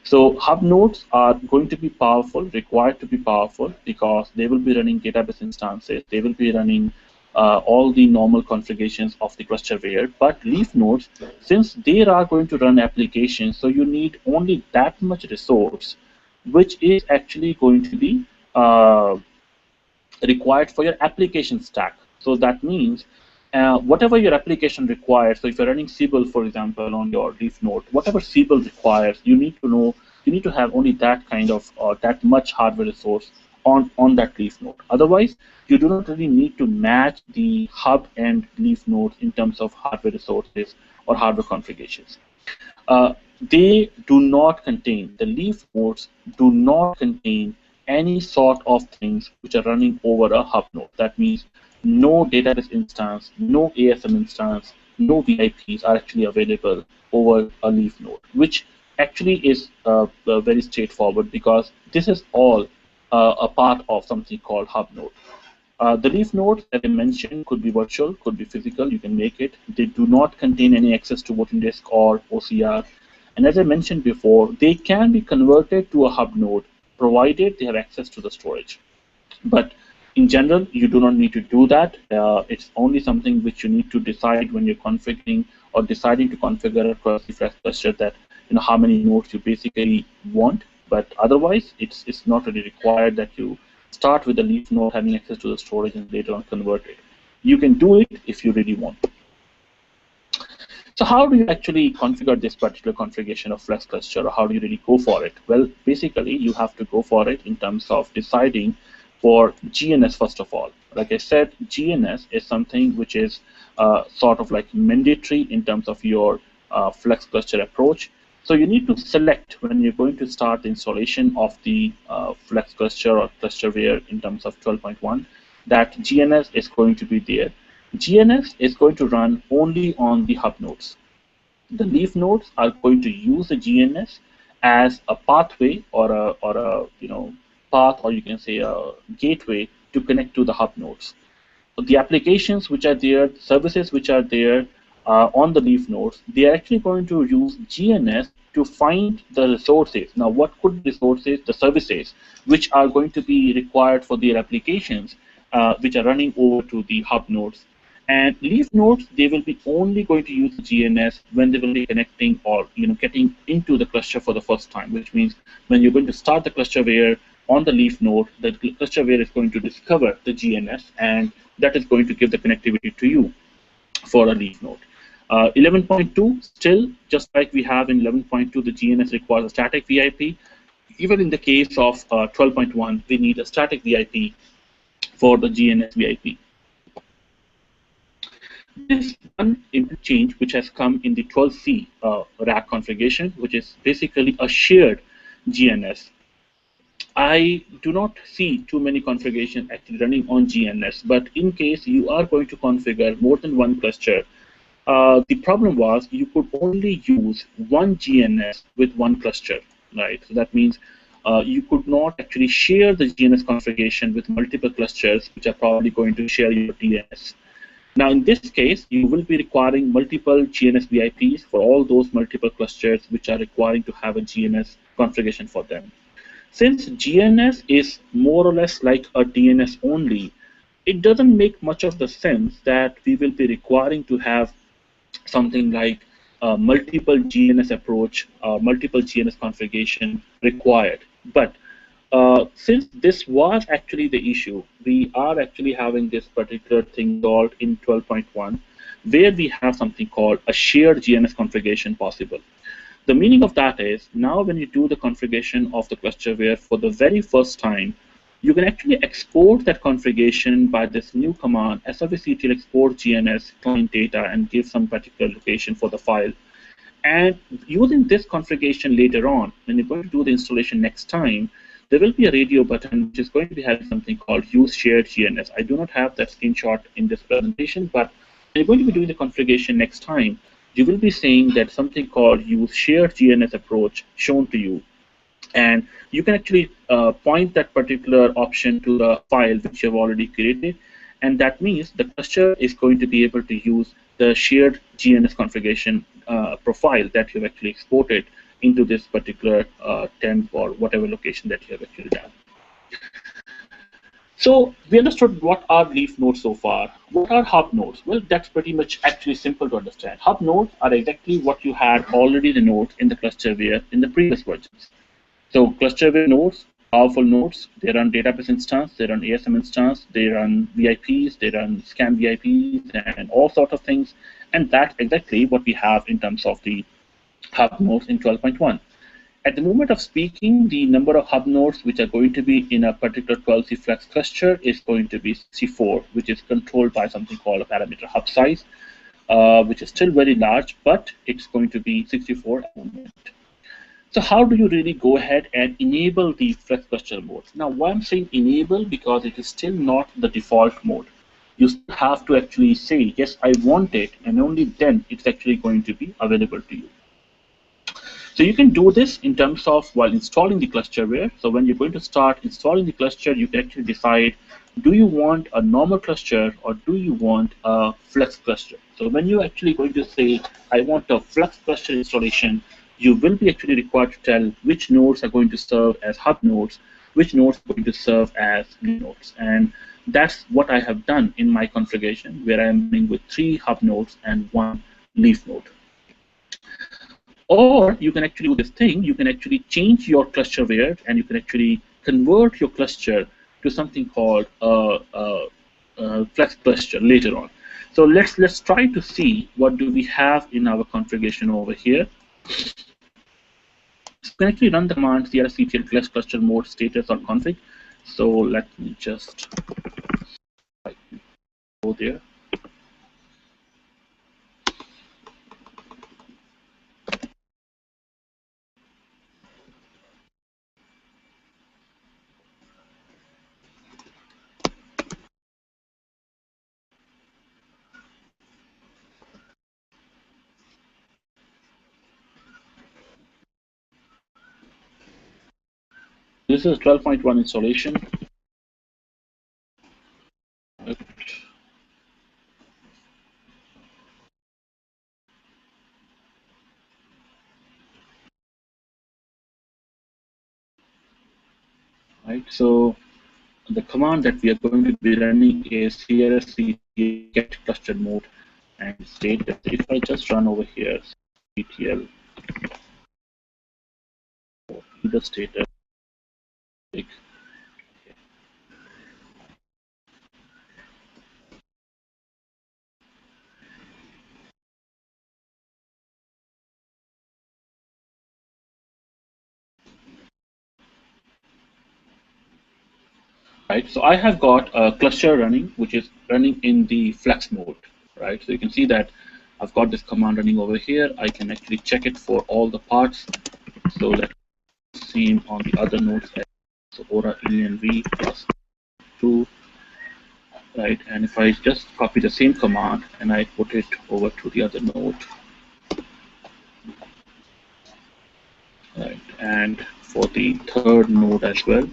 So hub nodes are going to be powerful, required to be powerful, because they will be running database instances. They will be running all the normal configurations of the clusterware. But leaf nodes, since they are going to run applications, so you need only that much resource, which is actually going to be required for your application stack. So that means whatever your application requires, so if you're running Siebel, for example, on your leaf node, whatever Siebel requires, you need to know, you need to have only that kind of, that much hardware resource on that leaf node. Otherwise, you do not really need to match the hub and leaf nodes in terms of hardware resources or hardware configurations. They do not contain, the leaf nodes do not contain any sort of things which are running over a hub node. That means no database instance, no ASM instance, no VIPs are actually available over a leaf node, which actually is very straightforward, because this is all a part of something called hub node. The leaf nodes, as I mentioned, could be virtual, could be physical, you can make it. They do not contain any access to voting disk or OCR. And as I mentioned before, they can be converted to a hub node, provided they have access to the storage. But in general, you do not need to do that. It's only something which you need to decide when you're configuring or deciding to configure across the Flex cluster, that how many nodes you basically want. But otherwise, it's not really required that you start with the leaf node having access to the storage and later on convert it. You can do it if you really want. So how do you actually configure this particular configuration of Flex cluster, or how do you really go for it? Well, basically, you have to go for it in terms of deciding for GNS first of all. Like I said, GNS is something which is sort of like mandatory in terms of your Flex cluster approach. So you need to select, when you're going to start the installation of the Flex cluster or clusterware in terms of 12.1, that GNS is going to be there. GNS is going to run only on the hub nodes. The leaf nodes are going to use the GNS as a pathway or a path, or you can say a gateway to connect to the hub nodes. So the applications which are there, services which are there on the leaf nodes, they are actually going to use GNS to find the resources. Now, what could the resources, the services, which are going to be required for their applications, which are running over to the hub nodes. And leaf nodes, they will be only going to use the GNS when they will be connecting or getting into the cluster for the first time, which means when you're going to start the clusterware on the leaf node, the clusterware is going to discover the GNS, and that is going to give the connectivity to you for a leaf node. 11.2, still, just like we have in 11.2, the GNS requires a static VIP. Even in the case of 12.1, we need a static VIP for the GNS VIP. This one change which has come in the 12C RAC configuration, which is basically a shared GNS. I do not see too many configurations actually running on GNS, but in case you are going to configure more than one cluster, the problem was you could only use one GNS with one cluster, right? So that means you could not actually share the GNS configuration with multiple clusters, which are probably going to share your DNS. Now, in this case, you will be requiring multiple GNS VIPs for all those multiple clusters which are requiring to have a GNS configuration for them. Since GNS is more or less like a DNS only, it doesn't make much of the sense that we will be requiring to have something like multiple GNS approach, multiple GNS configuration required. But since this was actually the issue, we are actually having this particular thing solved in 12.1, where we have something called a shared GNS configuration possible. The meaning of that is, now when you do the configuration of the clusterware for the very first time, you can actually export that configuration by this new command, servictl export GNS client data, and give some particular location for the file. And using this configuration later on, when you're going to do the installation next time, there will be a radio button which is going to be having something called use shared GNS. I do not have that screenshot in this presentation, but when you're going to be doing the configuration next time, you will be seeing that something called use shared GNS approach shown to you. And you can actually point that particular option to the file which you have already created. And that means the cluster is going to be able to use the shared GNS configuration profile that you've actually exported into this particular temp or whatever location that you have actually done. So we understood what are leaf nodes so far. What are hub nodes? Well, that's pretty much actually simple to understand. Hub nodes are exactly what you had already the nodes in the clusterware in the previous versions. So clusterware nodes, powerful nodes, they run database instance, they run ASM instance, they run VIPs, they run scan VIPs, and all sorts of things. And that's exactly what we have in terms of the hub nodes in 12.1. At the moment of speaking, the number of hub nodes which are going to be in a particular 12C flex cluster is going to be 64, which is controlled by something called a parameter hub size, which is still very large, but it's going to be 64 at the moment. So how do you really go ahead and enable the flex cluster mode? Now, why I'm saying enable, because it is still not the default mode. You still have to actually say, yes, I want it, and only then it's actually going to be available to you. So you can do this in terms of while installing the clusterware. So when you're going to start installing the cluster, you can actually decide, do you want a normal cluster or do you want a flex cluster? So when you're actually going to say, I want a flex cluster installation, you will be actually required to tell which nodes are going to serve as hub nodes, which nodes are going to serve as leaf nodes. And that's what I have done in my configuration, where I'm running with 3 hub nodes and 1 leaf node. Or you can actually do this thing, you can actually change your clusterware and you can actually convert your cluster to something called a flex cluster later on. So let's try to see what do we have in our configuration over here. So you can actually run the command crctl flex cluster mode status or config. So let me just go there. This is 12.1 installation. Right, so the command that we are going to be running is crctl get cluster mode and status. If I just run over here, ctl the status. Right, so I have got a cluster running, which is running in the flex mode. Right, so you can see that I've got this command running over here. I can actually check it for all the parts. So let's see on the other nodes. So aura env plus 2. Right, and if I just copy the same command and I put it over to the other node, right, and for the third node as well,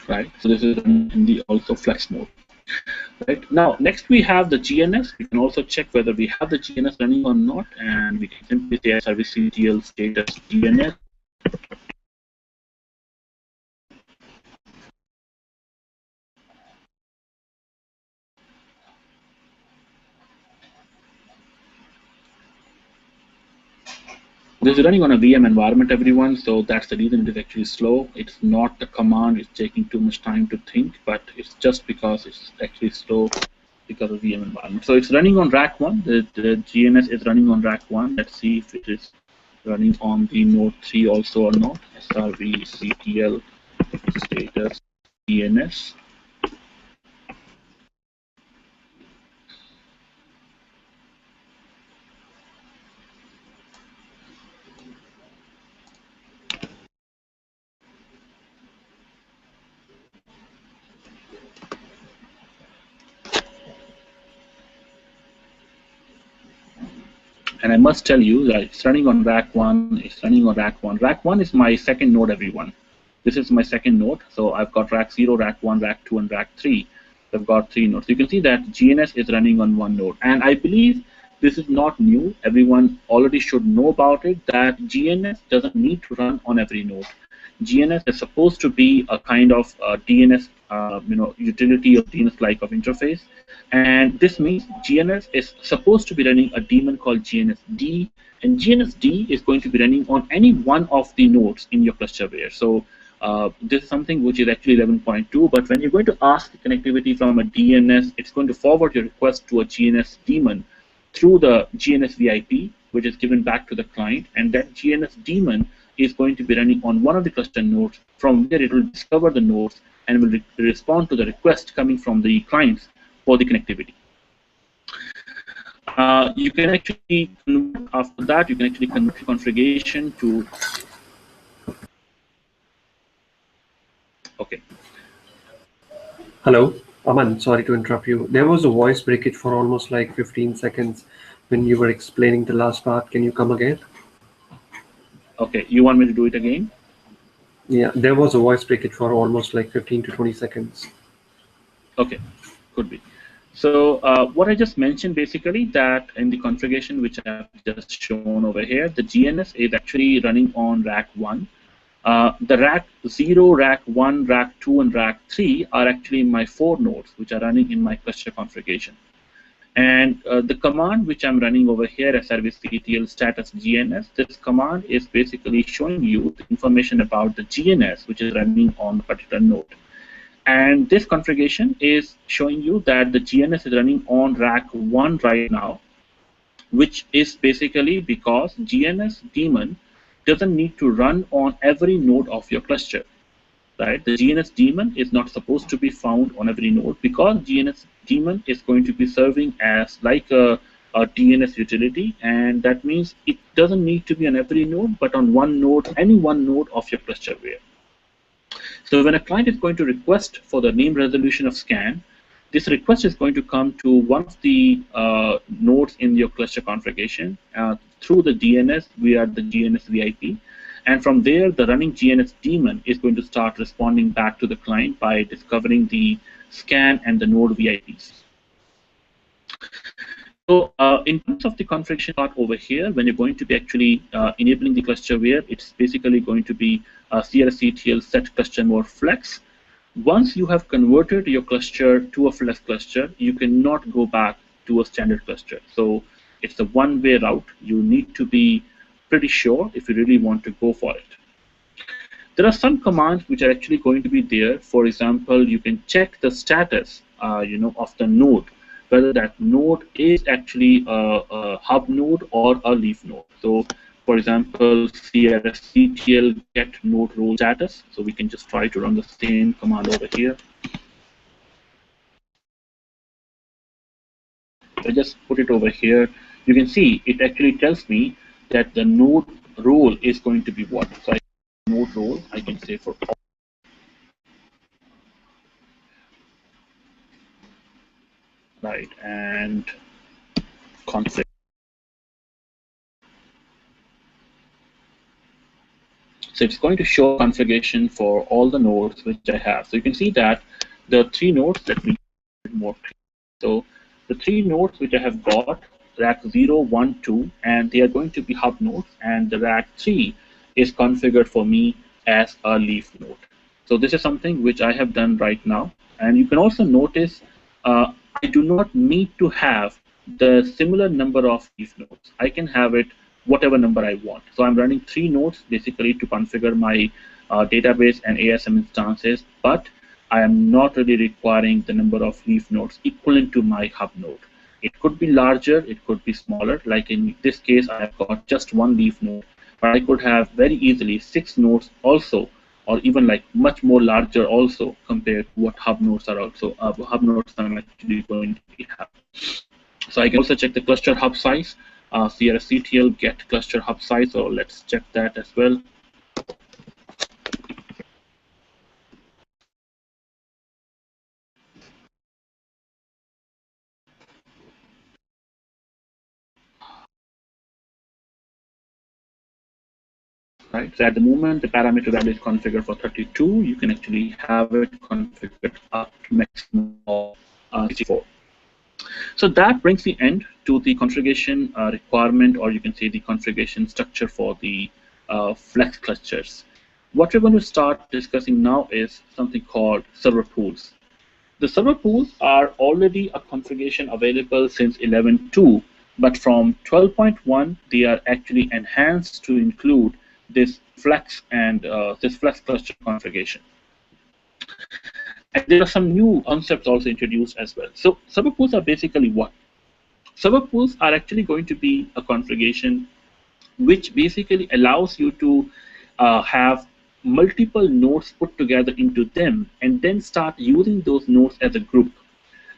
right, so this is in the also flex mode. Right, now next we have the GNS. We can also check whether we have the GNS running or not, and we can simply say servicectl status GNS. This is running on a VM environment, everyone, so that's the reason it is actually slow. It's not the command, it's taking too much time to think, but it's just because it's actually slow because of VM environment. So it's running on rack 1, the GNS is running on rack 1. Let's see if it is running on the node 3 also or not. Servicetl status DNS. And I must tell you that it's running on RAC1, it's running on RAC1. RAC1 is my second node, everyone. This is my second node. So I've got RAC0, RAC1, RAC2, and RAC3. So I've got 3 nodes. You can see that GNS is running on one node. And I believe this is not new. Everyone already should know about it, that GNS doesn't need to run on every node. GNS is supposed to be a kind of DNS utility or DNS-like of interface. And this means GNS is supposed to be running a daemon called GNSD, and GNSD is going to be running on any one of the nodes in your clusterware. So this is something which is actually 11.2, but when you're going to ask the connectivity from a DNS, it's going to forward your request to a GNS daemon through the GNS VIP, which is given back to the client, and that GNS daemon is going to be running on one of the cluster nodes, from where it will discover the nodes and will respond to the request coming from the clients for the connectivity. You can actually convert, after that, you can actually convert the configuration to. Okay. Hello, Aman, sorry to interrupt you. There was a voice breakage for almost like 15 seconds when you were explaining the last part. Can you come again? Okay, you want me to do it again? Yeah, there was a voice breakage for almost like 15 to 20 seconds. Okay, could be. So what I just mentioned, basically, that in the configuration which I have just shown over here, the GNS is actually running on RAC1. The RAC0, RAC1, RAC2, and RAC3 are actually my 4 nodes, which are running in my cluster configuration. And the command which I'm running over here as servicetl status GNS, this command is basically showing you the information about the GNS which is running on the particular node. And this configuration is showing you that the GNS is running on RAC1 right now, which is basically because GNS daemon doesn't need to run on every node of your cluster. Right? The GNS daemon is not supposed to be found on every node, because GNS daemon is going to be serving as like a DNS utility, and that means it doesn't need to be on every node, but on one node, any one node of your clusterware. So when a client is going to request for the name resolution of scan, this request is going to come to one of the nodes in your cluster configuration through the DNS via the GNS VIP. And from there, the running GNS daemon is going to start responding back to the client by discovering the scan and the node VIPs. So in terms of the configuration part over here, when you're going to be actually enabling the clusterware, it's basically going to be CLSCTL set cluster mode flex. Once you have converted your cluster to a flex cluster, you cannot go back to a standard cluster. So it's a one-way route. You need to be pretty sure if you really want to go for it. There are some commands which are actually going to be there. For example, you can check the status, of the node, whether that node is actually a hub node or a leaf node. So, for example, CLSCTL get node role status. So we can just try to run the same command over here. I just put it over here. You can see it actually tells me that the node role is going to be what. So node role, I can say for all. Right, and config. So it's going to show configuration for all the nodes which I have. So you can see that the 3 nodes that we more. So the 3 nodes which I have got, rack 0, 1, 2, and they are going to be hub nodes, and the rack 3 is configured for me as a leaf node. So this is something which I have done right now. And you can also notice I do not need to have the similar number of leaf nodes. I can have it whatever number I want. So I'm running 3 nodes basically to configure my database and ASM instances, but I am not really requiring the number of leaf nodes equivalent to my hub node. It could be larger, it could be smaller. Like in this case, I have got just 1 leaf node, but I could have very easily 6 nodes also, or even like much more larger also compared to what hub nodes are also. Hub nodes I'm actually going to have. So I can also check the cluster hub size. CLSCTL get cluster hub size. So let's check that as well. right? So at the moment, the parameter value is configured for 32. You can actually have it configured up to maximum of 64. So that brings the end to the configuration requirement, or you can say the configuration structure for the flex clusters. What we're going to start discussing now is something called server pools. The server pools are already a configuration available since 11.2, but from 12.1 they are actually enhanced to include this flex and this flex cluster configuration. And there are some new concepts also introduced as well. So server pools are basically what? Server pools are actually going to be a configuration which basically allows you to have multiple nodes put together into them and then start using those nodes as a group.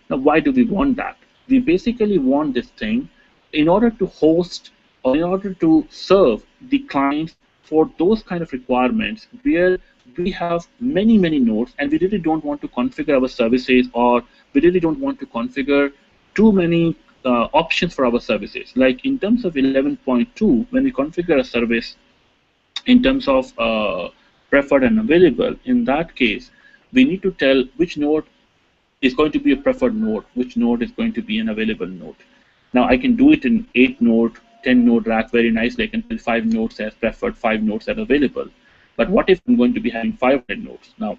Now, why do we want that? We basically want this thing in order to host or in order to serve the clients for those kind of requirements where we have many nodes and we really don't want to configure our services, or we really don't want to configure too many options for our services. Like in terms of 11.2, when we configure a service in terms of preferred and available, in that case, we need to tell which node is going to be a preferred node, which node is going to be an available node. Now I can do it in 8 node, 10 node rack very nicely. I can tell 5 nodes as preferred, 5 nodes as available. But what if I'm going to be having 500 nodes? Now,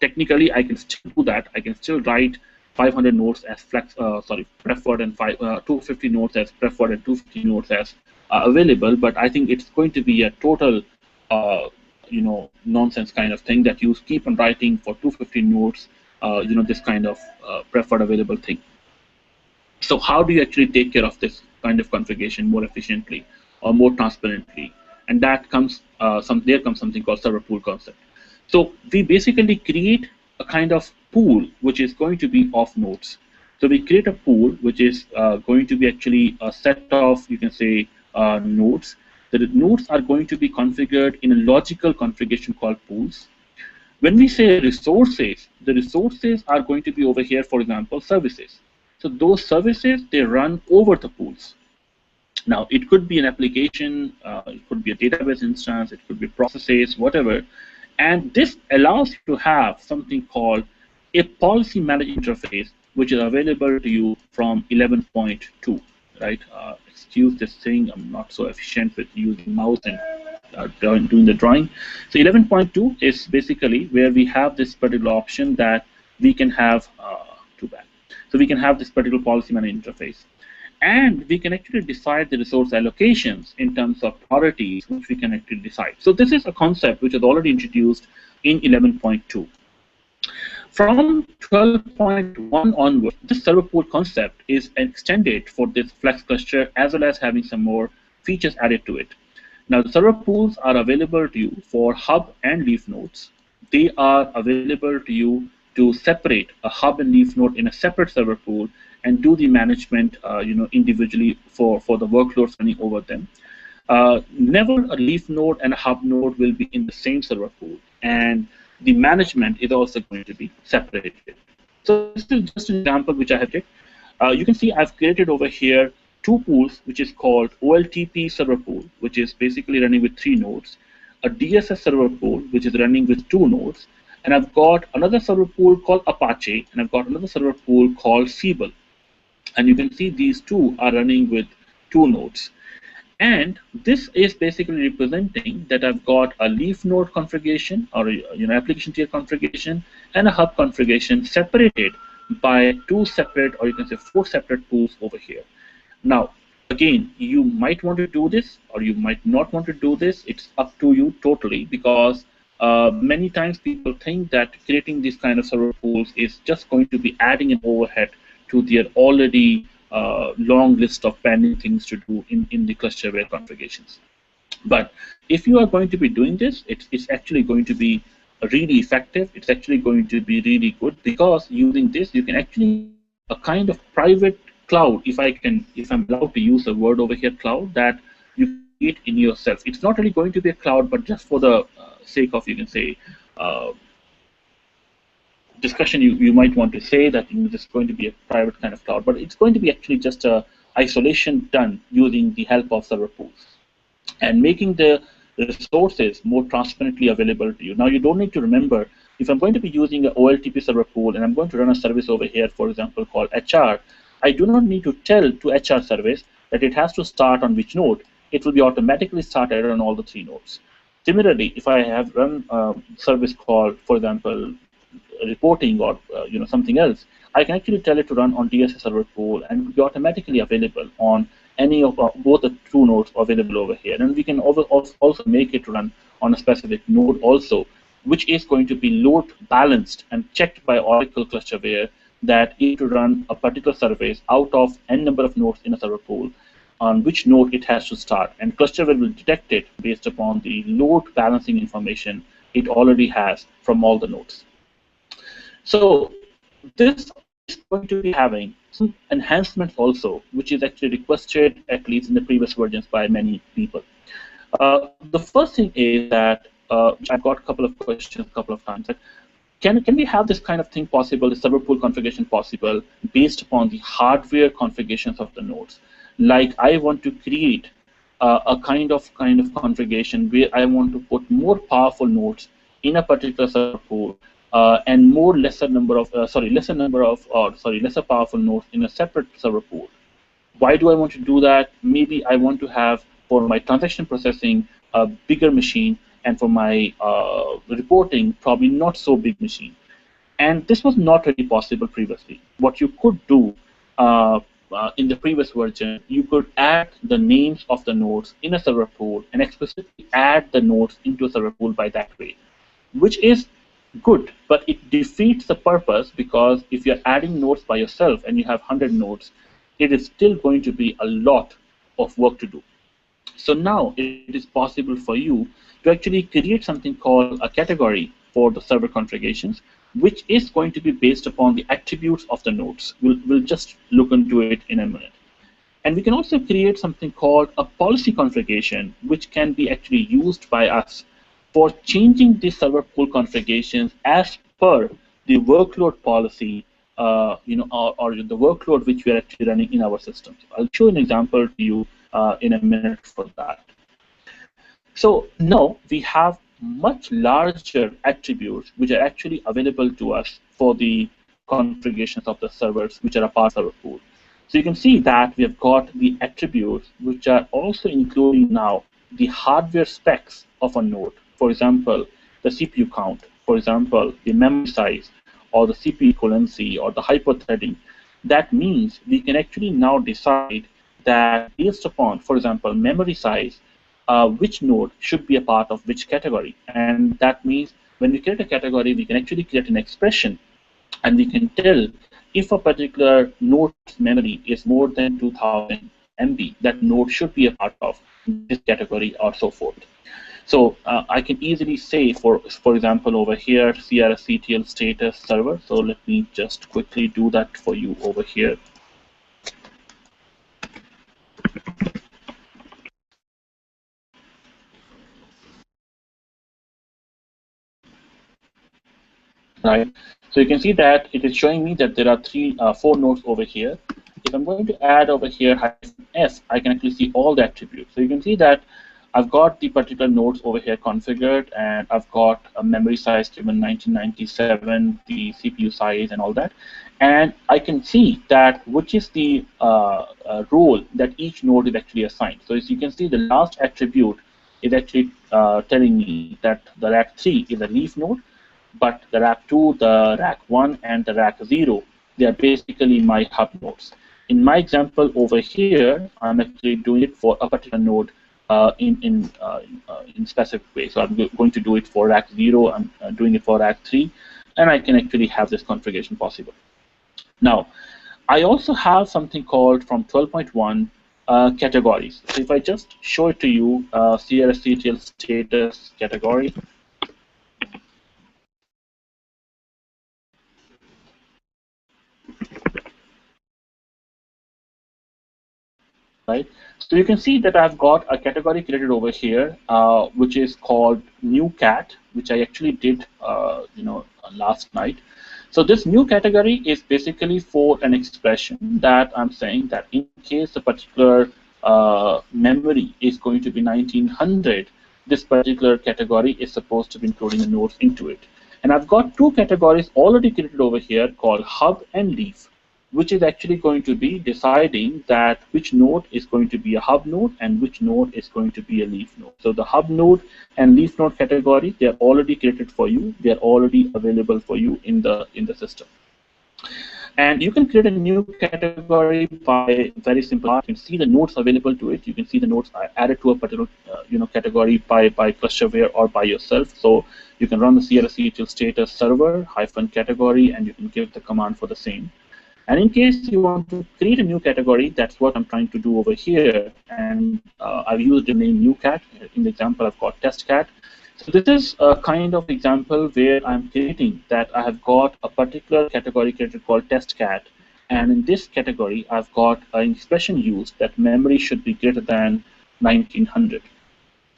technically, I can still do that. I can still write 500 nodes as preferred, and 250 nodes as preferred, and 250 nodes as available. But I think it's going to be a total, nonsense kind of thing that you keep on writing for 250 nodes. This kind of preferred available thing. So how do you actually take care of this kind of configuration more efficiently or more transparently? And that comes there comes something called server pool concept. So we basically create a kind of pool which is going to be of nodes. So we create a pool which is going to be actually a set of, you can say, nodes. The nodes are going to be configured in a logical configuration called pools. When we say resources, the resources are going to be over here, for example, services. So those services, they run over the pools. Now, it could be an application, it could be a database instance, it could be processes, whatever. And this allows you to have something called a policy management interface, which is available to you from 11.2, right? Excuse this thing, I'm not so efficient with using mouse and doing the drawing. So 11.2 is basically where we have this particular option that we can have, too bad. So we can have this particular policy management interface. And we can actually decide the resource allocations in terms of priorities, which we can actually decide. So this is a concept which is already introduced in 11.2. From 12.1 onward, this server pool concept is extended for this flex cluster, as well as having some more features added to it. Now, the server pools are available to you for hub and leaf nodes. They are available to you to separate a hub and leaf node in a separate server pool and do the management, individually for the workloads running over them. Never a leaf node and a hub node will be in the same server pool, and the management is also going to be separated. So this is just an example which I have taken. You can see I've created over here 2 pools, which is called OLTP server pool, which is basically running with 3 nodes, a DSS server pool, which is running with 2 nodes, and I've got another server pool called Apache, and I've got another server pool called Siebel. And you can see these 2 are running with 2 nodes. And this is basically representing that I've got a leaf node configuration, or application tier configuration, and a hub configuration separated by 2 separate, or you can say 4 separate pools over here. Now, again, you might want to do this, or you might not want to do this. It's up to you totally, because many times people think that creating these kind of server pools is just going to be adding an overhead to their already long list of pending things to do in the clusterware configurations. But if you are going to be doing this, it's actually going to be really effective. It's actually going to be really good, because using this, you can actually a kind of private cloud, if I'm allowed to use the word over here, cloud, that you create in yourself. It's not really going to be a cloud, but just for the sake of, you can say, discussion, you might want to say that this is going to be a private kind of cloud, but it's going to be actually just a isolation done using the help of server pools, and making the resources more transparently available to you. Now, you don't need to remember, if I'm going to be using an OLTP server pool and I'm going to run a service over here, for example, called HR, I do not need to tell to HR service that it has to start on which node. It will be automatically started on all the 3 nodes. Similarly, if I have run a service called, for example, reporting or something else, I can actually tell it to run on DSS server pool and it will be automatically available on any of both the 2 nodes available over here. And we can also make it run on a specific node also, which is going to be load balanced and checked by Oracle ClusterWare that if to run a particular service out of n number of nodes in a server pool, on which node it has to start. And ClusterWare will detect it based upon the load balancing information it already has from all the nodes. So this is going to be having some enhancements also, which is actually requested, at least in the previous versions, by many people. The first thing is that I've got a couple of questions a couple of times. That can we have this kind of thing possible, the server pool configuration possible, based upon the hardware configurations of the nodes? Like I want to create a kind of configuration where I want to put more powerful nodes in a particular server pool and lesser powerful nodes in a separate server pool. Why do I want to do that? Maybe I want to have, for my transaction processing, a bigger machine, and for my reporting, probably not so big machine. And this was not really possible previously. What you could do in the previous version, you could add the names of the nodes in a server pool and explicitly add the nodes into a server pool by that way, which is good, but it defeats the purpose, because if you're adding nodes by yourself and you have 100 nodes, it is still going to be a lot of work to do. So now it is possible for you to actually create something called a category for the server configurations, which is going to be based upon the attributes of the nodes. We'll just look into it in a minute. And we can also create something called a policy configuration, which can be actually used by us for changing the server pool configurations as per the workload policy, or the workload which we are actually running in our systems. I'll show an example to you in a minute for that. So now we have much larger attributes which are actually available to us for the configurations of the servers which are a part of our pool. So you can see that we have got the attributes which are also including now the hardware specs of a node. For example, the CPU count, for example, the memory size, or the CPU equivalency, or the hyper-threading. That means we can actually now decide that based upon, for example, memory size, which node should be a part of which category. And that means when we create a category, we can actually create an expression, and we can tell if a particular node's memory is more than 2000 MB, that node should be a part of this category, or so forth. So I can easily say, for example, over here, CRSCTL status server. So let me just quickly do that for you over here. Right. So you can see that it is showing me that there are 4 nodes over here. If I'm going to add over here -s, I can actually see all the attributes. So you can see that I've got the particular nodes over here configured, and I've got a memory size given 1997, the CPU size, and all that. And I can see that which is the role that each node is actually assigned. So as you can see, the last attribute is actually telling me that the RAC-3 is a leaf node, but the RAC-2, the RAC-1, and the RAC-0, they are basically my hub nodes. In my example over here, I'm actually doing it for a particular node in specific way. So I'm going to do it for RAC-0, I'm doing it for RAC-3, and I can actually have this configuration possible. Now, I also have something called from 12.1 categories. So if I just show it to you, CRSCTL status category. Right. So you can see that I've got a category created over here, which is called new cat, which I actually did, last night. So this new category is basically for an expression that I'm saying that in case a particular memory is going to be 1900, this particular category is supposed to be including the nodes into it. And I've got two categories already created over here called hub and leaf, which is actually going to be deciding that which node is going to be a hub node and which node is going to be a leaf node. So the hub node and leaf node category, they are already created for you. They are already available for you in the system. And you can create a new category by very simple. You can see the nodes available to it. You can see the nodes are added to a particular category by clusterware or by yourself. So you can run the cractl status server -category, and you can give the command for the same. And in case you want to create a new category, that's what I'm trying to do over here. And I've used the name newcat. In the example, I've got testcat. So this is a kind of example where I'm creating that I have got a particular category created called testcat. And in this category, I've got an expression used that memory should be greater than 1900.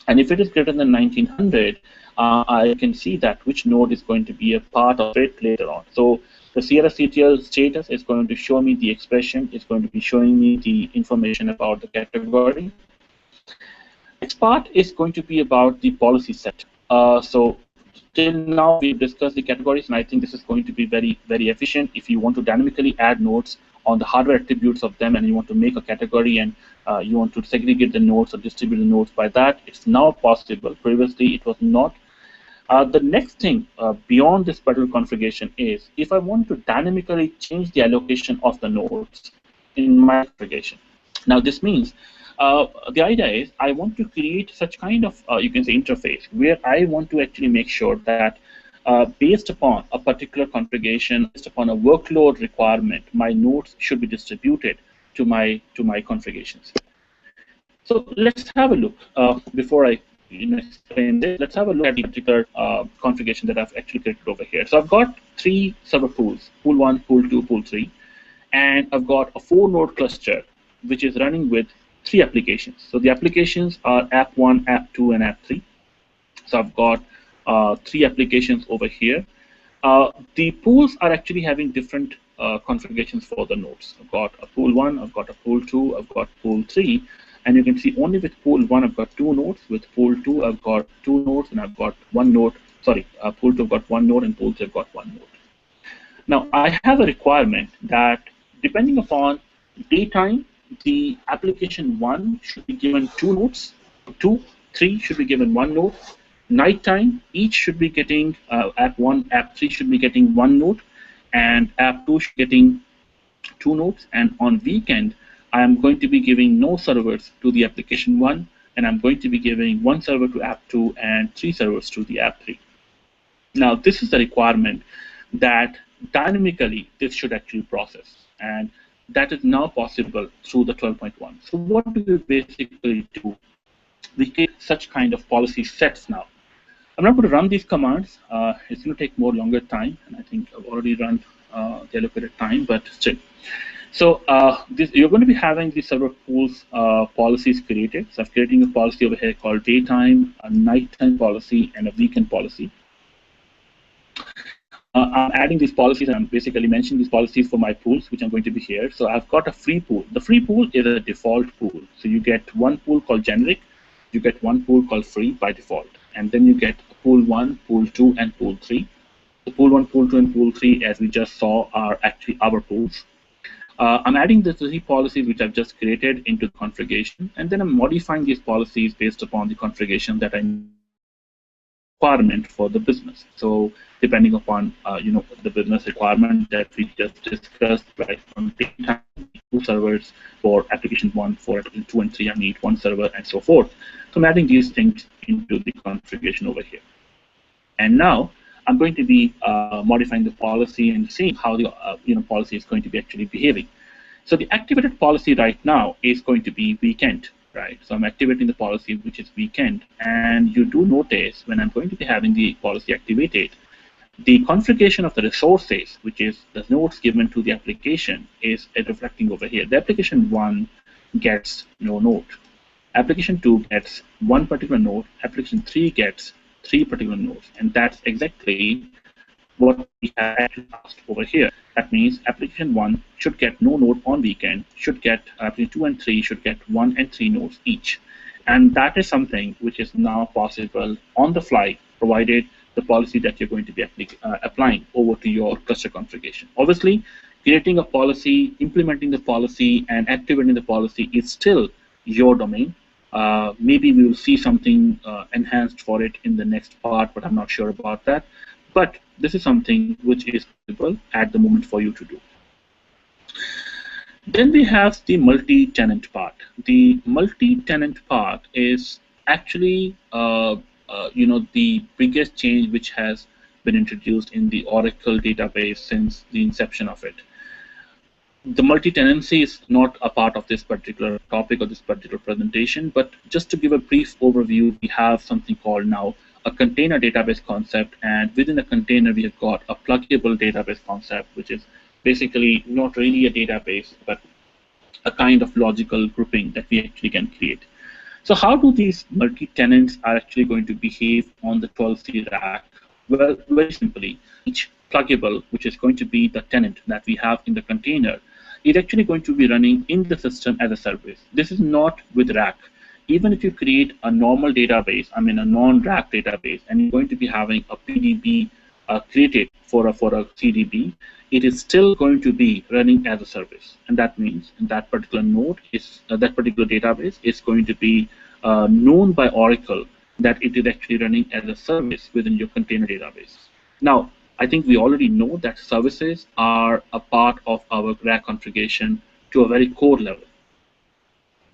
And if it is greater than 1900, I can see that which node is going to be a part of it later on. So the cractl status is going to show me the expression. It's going to be showing me the information about the category. Next part is going to be about the policy set. So till now we've discussed the categories, and I think this is going to be very, very efficient. If you want to dynamically add nodes on the hardware attributes of them, and you want to make a category and you want to segregate the nodes or distribute the nodes by that, it's now possible. Previously it was not. The next thing beyond this particular configuration is if I want to dynamically change the allocation of the nodes in my configuration. Now this means the idea is I want to create such kind of you can say interface where I want to actually make sure that based upon a particular configuration, based upon a workload requirement, my nodes should be distributed to my configurations. So let's have a look before I explain this. Let's have a look at the particular configuration that I've actually created over here. So I've got 3 server pools: pool 1, pool 2, pool 3, and I've got a 4-node cluster which is running with 3 applications. So the applications are app 1, app 2, and app 3. So I've got 3 applications over here. The pools are actually having different configurations for the nodes. I've got a pool 1, I've got a pool 2, I've got pool 3, and you can see only with pool 1 I've got 2 nodes. With pool 2 I've got 2 nodes, and I've got 1 node. Sorry, pool 2 I've got 1 node, and pool 3 I've got 1 node. Now I have a requirement that depending upon daytime, the application 1 should be given 2 nodes, 2, 3 should be given 1 node. Nighttime, each should be getting app 1, app 3 should be getting 1 node, and app 2 should be getting 2 nodes. And on weekend, I am going to be giving no servers to the application 1, and I'm going to be giving 1 server to app 2 and 3 servers to the app 3. Now this is the requirement that dynamically this should actually process, and that is now possible through the 12.1. So what do we basically do? We create such kind of policy sets now. I'm not going to run these commands. It's going to take longer time, and I think I've already run the allocated time, but still. So you're going to be having the server pools policies created. So I'm creating a policy over here called daytime, a nighttime policy, and a weekend policy. I'm adding these policies, and I'm basically mentioning these policies for my pools, which I'm going to be here. So I've got a free pool. The free pool is a default pool. So you get 1 pool called generic, you get 1 pool called free by default, and then you get pool 1, pool 2, and pool 3. The pool 1, pool 2, and pool 3, as we just saw, are actually our pools. I'm adding the 3 policies which I've just created into the configuration, and then I'm modifying these policies based upon the configuration that I requirement for the business. So depending upon the business requirement that we just discussed, right, from daytime, 2 servers for application 1, for application 2 and 3, I need 1 server, and so forth. So I'm adding these things into the configuration over here. And now I'm going to be modifying the policy and seeing how the policy is going to be actually behaving. So the activated policy right now is going to be weekend. Right, so I'm activating the policy which is weekend, and you do notice when I'm going to be having the policy activated, the configuration of the resources, which is the nodes given to the application, is reflecting over here. The application 1 gets no node, application 2 gets 1 particular node, application 3 gets 3 particular nodes, and that's exactly what we have actually asked over here. That means application 1 should get no node on weekend, should get application 2 and 3 should get 1 and 3 nodes each. And that is something which is now possible on the fly, provided the policy that you're going to be applying over to your cluster configuration. Obviously, creating a policy, implementing the policy, and activating the policy is still your domain. Maybe we will see something enhanced for it in the next part, but I'm not sure about that. But this is something which is possible at the moment for you to do. Then we have the multi-tenant part. The multi-tenant part is actually, the biggest change which has been introduced in the Oracle database since the inception of it. The multi-tenancy is not a part of this particular topic or this particular presentation, but just to give a brief overview, we have something called now a container database concept, and within a container we have got a pluggable database concept, which is basically not really a database, but a kind of logical grouping that we actually can create. So how do these multi-tenants are actually going to behave on the 12c rack? Well, very simply, each pluggable, which is going to be the tenant that we have in the container, is actually going to be running in the system as a service. This is not with RAC. Even if you create a normal database, I mean a non-RAC database, and you're going to be having a PDB created for a CDB, it is still going to be running as a service, and that means in that particular node is that particular database is going to be known by Oracle that it is actually running as a service within your container database. Now, I think we already know that services are a part of our RAC configuration to a very core level.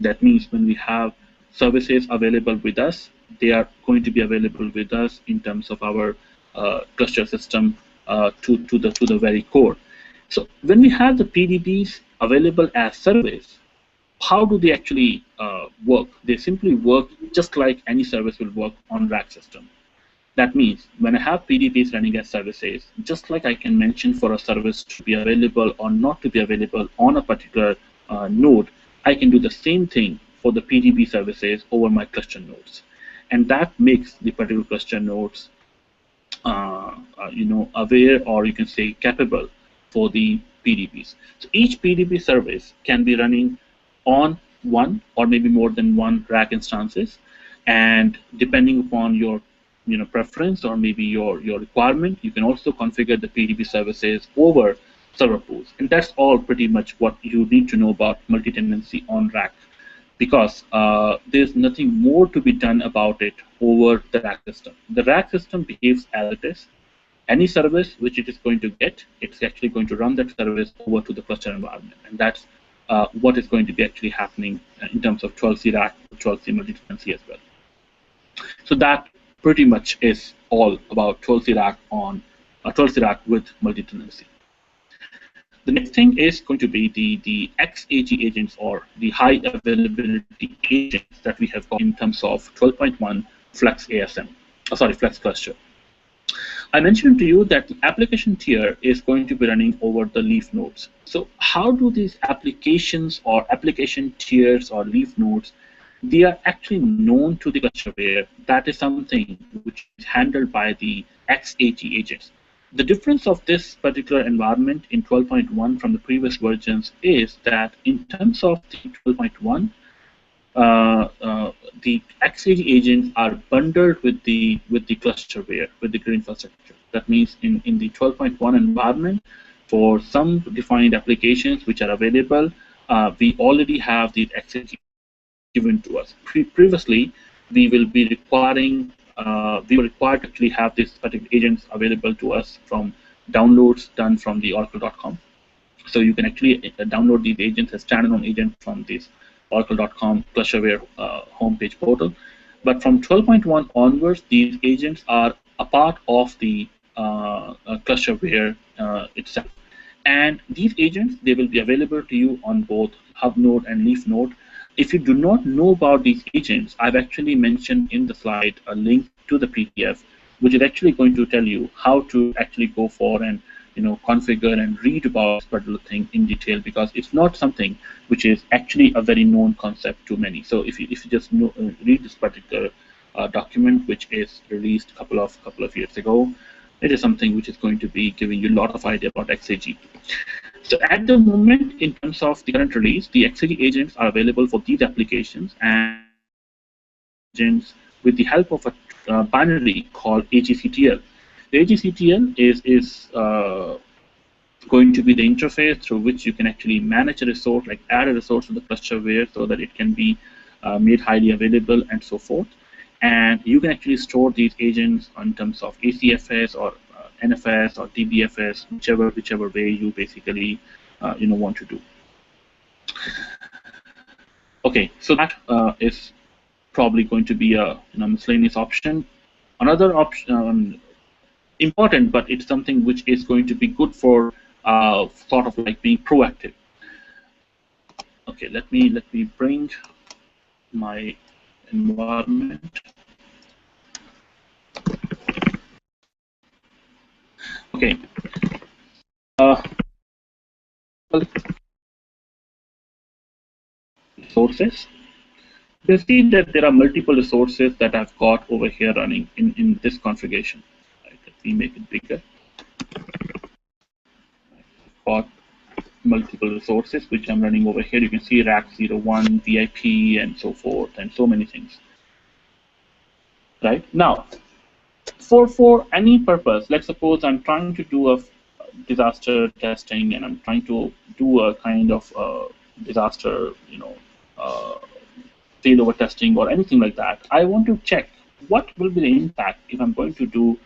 That means when we have services available with us, they are going to be available with us in terms of our cluster system to the very core. So when we have the PDBs available as service, how do they actually work? They simply work just like any service will work on RAC system. That means when I have PDBs running as services, just like I can mention for a service to be available or not to be available on a particular node, I can do the same thing for the PDB services over my cluster nodes. And that makes the particular cluster nodes aware, or you can say capable for the PDBs. So each PDB service can be running on one or maybe more than one RAC instances, and depending upon your preference or maybe your requirement, you can also configure the PDB services over server pools. And that's all pretty much what you need to know about multi-tenancy on RAC, because there's nothing more to be done about it over the RAC system. The RAC system behaves as it is. Any service which it is going to get, it's actually going to run that service over to the cluster environment. And that's what is going to be actually happening in terms of 12c RAC, 12c multi-tenancy as well. So that pretty much is all about 12c RAC on 12c RAC with multi-tenancy. The next thing is going to be the XAG agents, or the high availability agents that we have got in terms of 12.1 Flex ASM, Flex cluster. I mentioned to you that the application tier is going to be running over the leaf nodes. So how do these applications or application tiers or leaf nodes, they are actually known to the cluster where that is something which is handled by the XAG agents. The difference of this particular environment in 12.1 from the previous versions is that in terms of the 12.1, the XAG agents are bundled with the clusterware, with the grid infrastructure. That means in the 12.1 environment, for some defined applications which are available, we already have these XAG given to us. Previously, we will be requiring we were required to actually have these particular agents available to us from downloads done from the oracle.com. So you can actually download these agents as standalone agent from this oracle.com clusterware homepage portal. But from 12.1 onwards, these agents are a part of the clusterware itself. And these agents, they will be available to you on both hub node and leaf node. If you do not know about these agents, I've actually mentioned in the slide a link to the PDF, which is actually going to tell you how to actually go for and configure and read about this particular thing in detail, because it's not something which is actually a very known concept to many. So if you just read this particular document, which is released a couple of years ago, it is something which is going to be giving you a lot of idea about XAG. So at the moment, in terms of the current release, the XAG agents are available for these applications, and agents with the help of a binary called AGCTL. The AGCTL is going to be the interface through which you can actually manage a resource, like add a resource to the clusterware so that it can be made highly available and so forth. And you can actually store these agents in terms of ACFS or NFS or DBFS, whichever way you basically want to do. Okay, so that is probably going to be a miscellaneous option. Another option, important, but it's something which is going to be good for sort of like being proactive. Okay, let me bring my environment. Okay. Resources. You see that there are multiple resources that I've got over here running in this configuration. Right, let me make it bigger. I've got multiple resources which I'm running over here. You can see RAC-01, VIP, and so forth, and so many things. Right now, for any purpose, let's suppose I'm trying to do a disaster testing and I'm trying to do a kind of disaster, failover testing or anything like that. I want to check what will be the impact if I'm going to do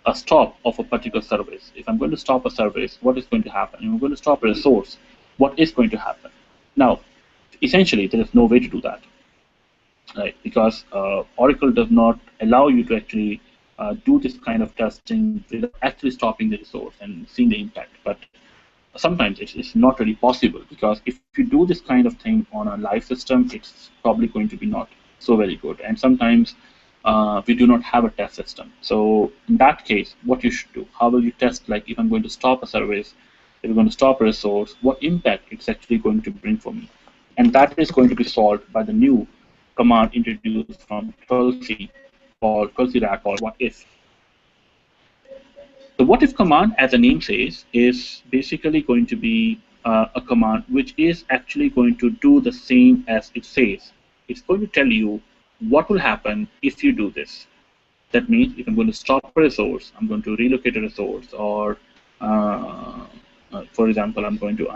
a stop of a particular service. If I'm going to stop a service, what is going to happen? If I'm going to stop a resource, what is going to happen? Now, essentially, there is no way to do that, right? Because Oracle does not allow you to actually do this kind of testing without actually stopping the resource and seeing the impact. But sometimes it's not really possible, because if you do this kind of thing on a live system, it's probably going to be not so very good. And sometimes we do not have a test system. So in that case, what you should do, how will you test, like if I'm going to stop a service, if I'm going to stop a resource, what impact it's actually going to bring for me? And that is going to be solved by the new command introduced from 12c called 12c RAC, or what if. The what if command, as the name says, is basically going to be a command which is actually going to do the same as it says. It's going to tell you what will happen if you do this. That means if I'm going to stop a resource, I'm going to relocate a resource, or for example, I'm going to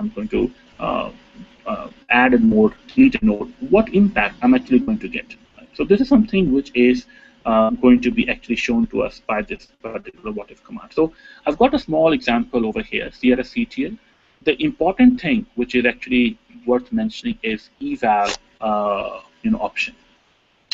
add a node, delete a node. What impact I'm actually going to get? So this is something which is going to be actually shown to us by this particular what if command. So I've got a small example over here, CRSCTL. The important thing which is actually worth mentioning is eval option.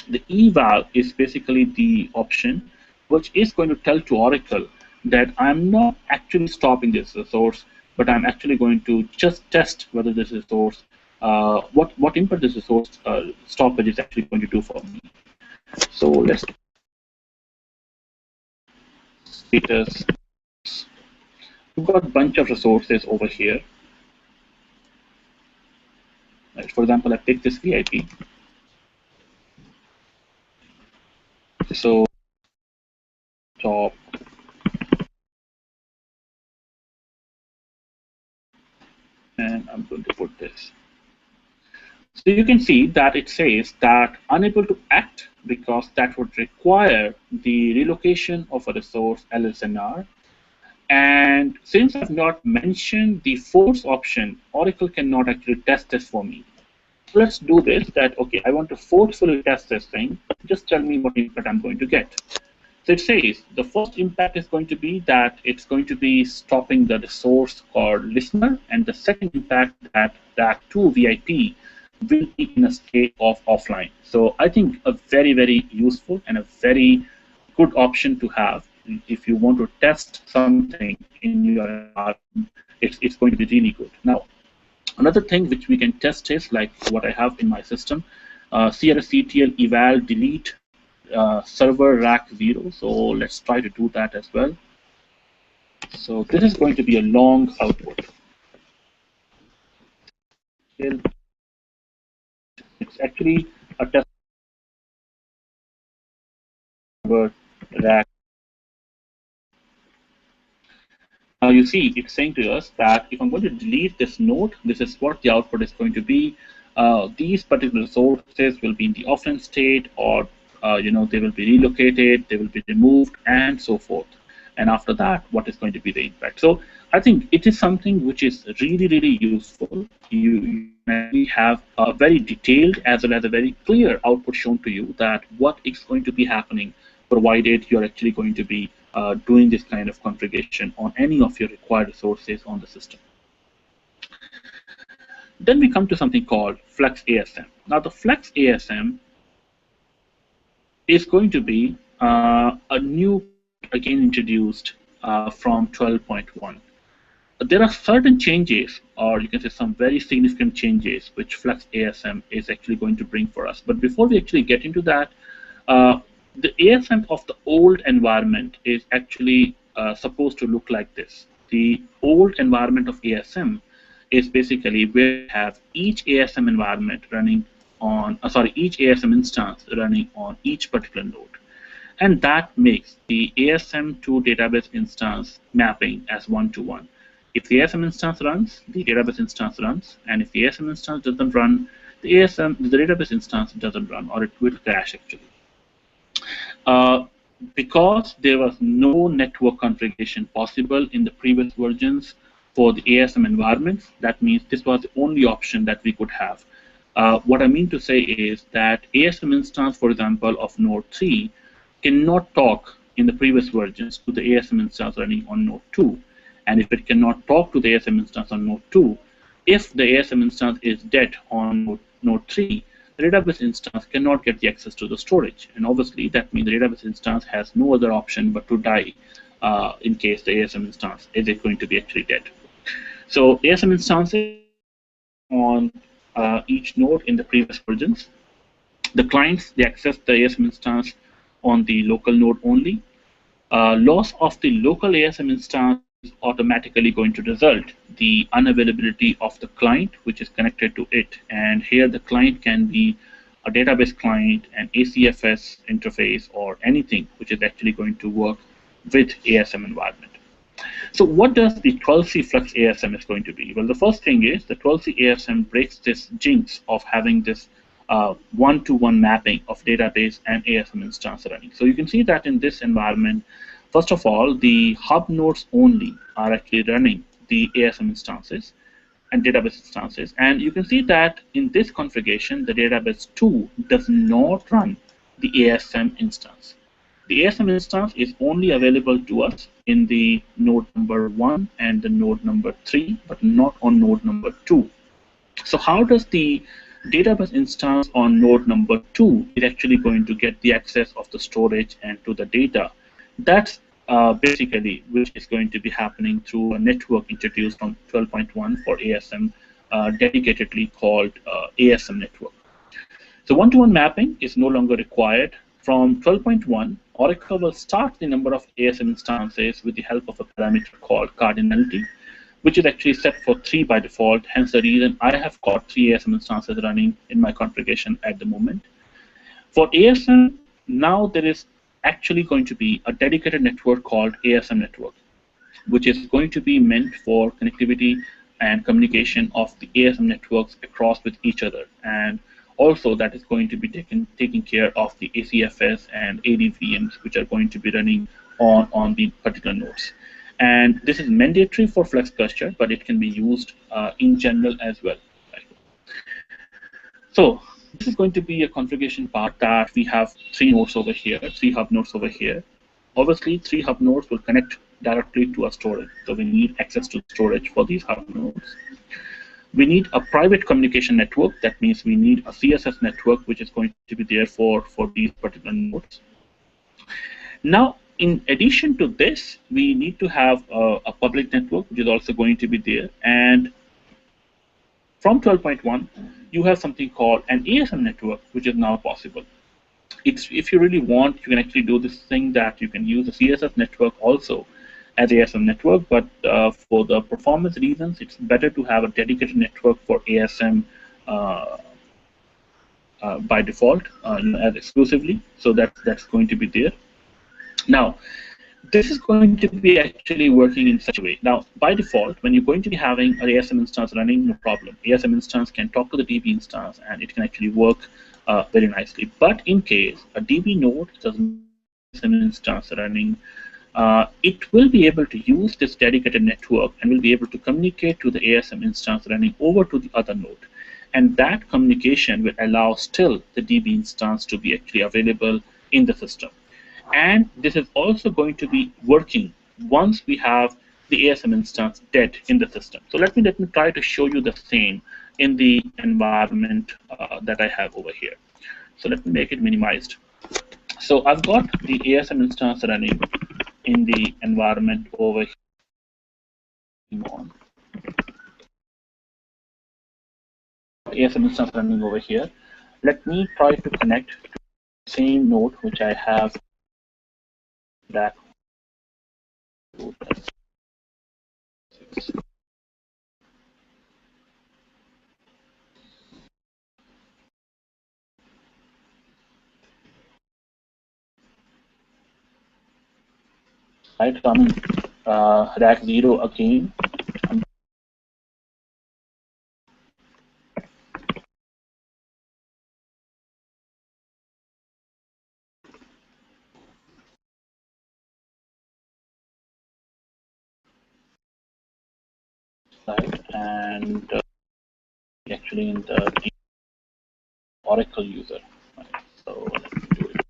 The eval is basically the option which is going to tell to Oracle that I'm not actually stopping this resource, but I'm actually going to just test whether this resource, what impact this resource stoppage is actually going to do for me. So let's status. We've got a bunch of resources over here. Right, for example, I pick this VIP. So top, and I'm going to put this. So you can see that it says that unable to act because that would require the relocation of a resource LSNR. And since I've not mentioned the force option, Oracle cannot actually test this for me. So let's do this, that, okay, I want to forcefully test this thing. Just tell me what impact I'm going to get. So it says the first impact is going to be that it's going to be stopping the resource called listener, and the second impact that RAC2 VIP will be in a state of offline. So I think a very, very useful and a very good option to have if you want to test something in your environment. It's going to be really good. Now, another thing which we can test is like what I have in my system, CRSCTL eval delete server RAC0. So let's try to do that as well. So this is going to be a long output. It's actually a test server RAC. Now you see it's saying to us that if I'm going to delete this node, this is what the output is going to be. These particular resources will be in the offline state, or they will be relocated, they will be removed, and so forth. And after that, what is going to be the impact? So I think it is something which is really, really useful. You can actually have a very detailed as well as a very clear output shown to you that what is going to be happening, provided you're actually going to be doing this kind of configuration on any of your required resources on the system. Then we come to something called Flex ASM. Now the Flex ASM is going to be a new, again introduced from 12.1. There are certain changes, or you can say some very significant changes, which Flex ASM is actually going to bring for us. But before we actually get into that, the ASM of the old environment is actually supposed to look like this. The old environment of ASM is basically where we have each ASM environment running on, each ASM instance running on each particular node. And that makes the ASM to database instance mapping as one-to-one. If the ASM instance runs, the database instance runs, and if the ASM instance doesn't run, the database instance doesn't run, or it will crash actually. Because there was no network configuration possible in the previous versions for the ASM environments, that means this was the only option that we could have. What I mean to say is that ASM instance, for example, of node 3 cannot talk in the previous versions to the ASM instance running on node 2. And if it cannot talk to the ASM instance on node 2, if the ASM instance is dead on node 3, the database instance cannot get the access to the storage. And obviously, that means the database instance has no other option but to die in case the ASM instance is going to be actually dead. So ASM instances on each node in the previous versions. The clients, they access the ASM instance on the local node only. Loss of the local ASM instance is automatically going to result the unavailability of the client which is connected to it. And here the client can be a database client, an ACFS interface, or anything which is actually going to work with ASM environment. So what does the 12c Flex ASM is going to be? Well, the first thing is the 12c ASM breaks this jinx of having this one-to-one mapping of database and ASM instance running. So you can see that in this environment, first of all, the hub nodes only are actually running the ASM instances and database instances. And you can see that in this configuration, the database 2 does not run the ASM instance. The ASM instance is only available to us in the node number 1 and the node number 3, but not on node number 2. So how does the database instance on node number 2 is actually going to get the access of the storage and to the data? That's basically which is going to be happening through a network introduced from 12.1 for ASM, dedicatedly called ASM network. So one-to-one mapping is no longer required. From 12.1, Oracle will start the number of ASM instances with the help of a parameter called cardinality, which is actually set for 3 by default. Hence the reason I have got 3 ASM instances running in my configuration at the moment. For ASM, now there is actually going to be a dedicated network called ASM network, which is going to be meant for connectivity and communication of the ASM networks across with each other. And also that is going to be taking care of the ACFS and ADVMs, which are going to be running on the particular nodes. And this is mandatory for Flex cluster, but it can be used in general as well. Right? So this is going to be a configuration part that we have 3 nodes over here, 3 hub nodes over here. Obviously, 3 hub nodes will connect directly to our storage. So we need access to storage for these hub nodes. We need a private communication network. That means we need a CSS network, which is going to be there for these particular nodes. Now, in addition to this, we need to have a public network, which is also going to be there. And from 12.1, you have something called an ASM network, which is now possible. If you really want, you can actually do this thing that you can use a CSS network also as ASM network, but for the performance reasons, it's better to have a dedicated network for ASM by default, as exclusively. So that's going to be there. Now, this is going to be actually working in such a way. Now, by default, when you're going to be having an ASM instance running, no problem. ASM instance can talk to the DB instance, and it can actually work very nicely. But in case a DB node does not have an instance running, it will be able to use this dedicated network and will be able to communicate to the ASM instance running over to the other node. And that communication will allow still the DB instance to be actually available in the system. And this is also going to be working once we have the ASM instance dead in the system. So let me try to show you the same in the environment that I have over here. So let me make it minimized. So I've got the ASM instance running in the environment over here. ASM instance running over here. Let me try to connect to the same node which I have that. Right, so I'm in RAC-0 again. Right, and actually in the Oracle user. Right, so let me do it.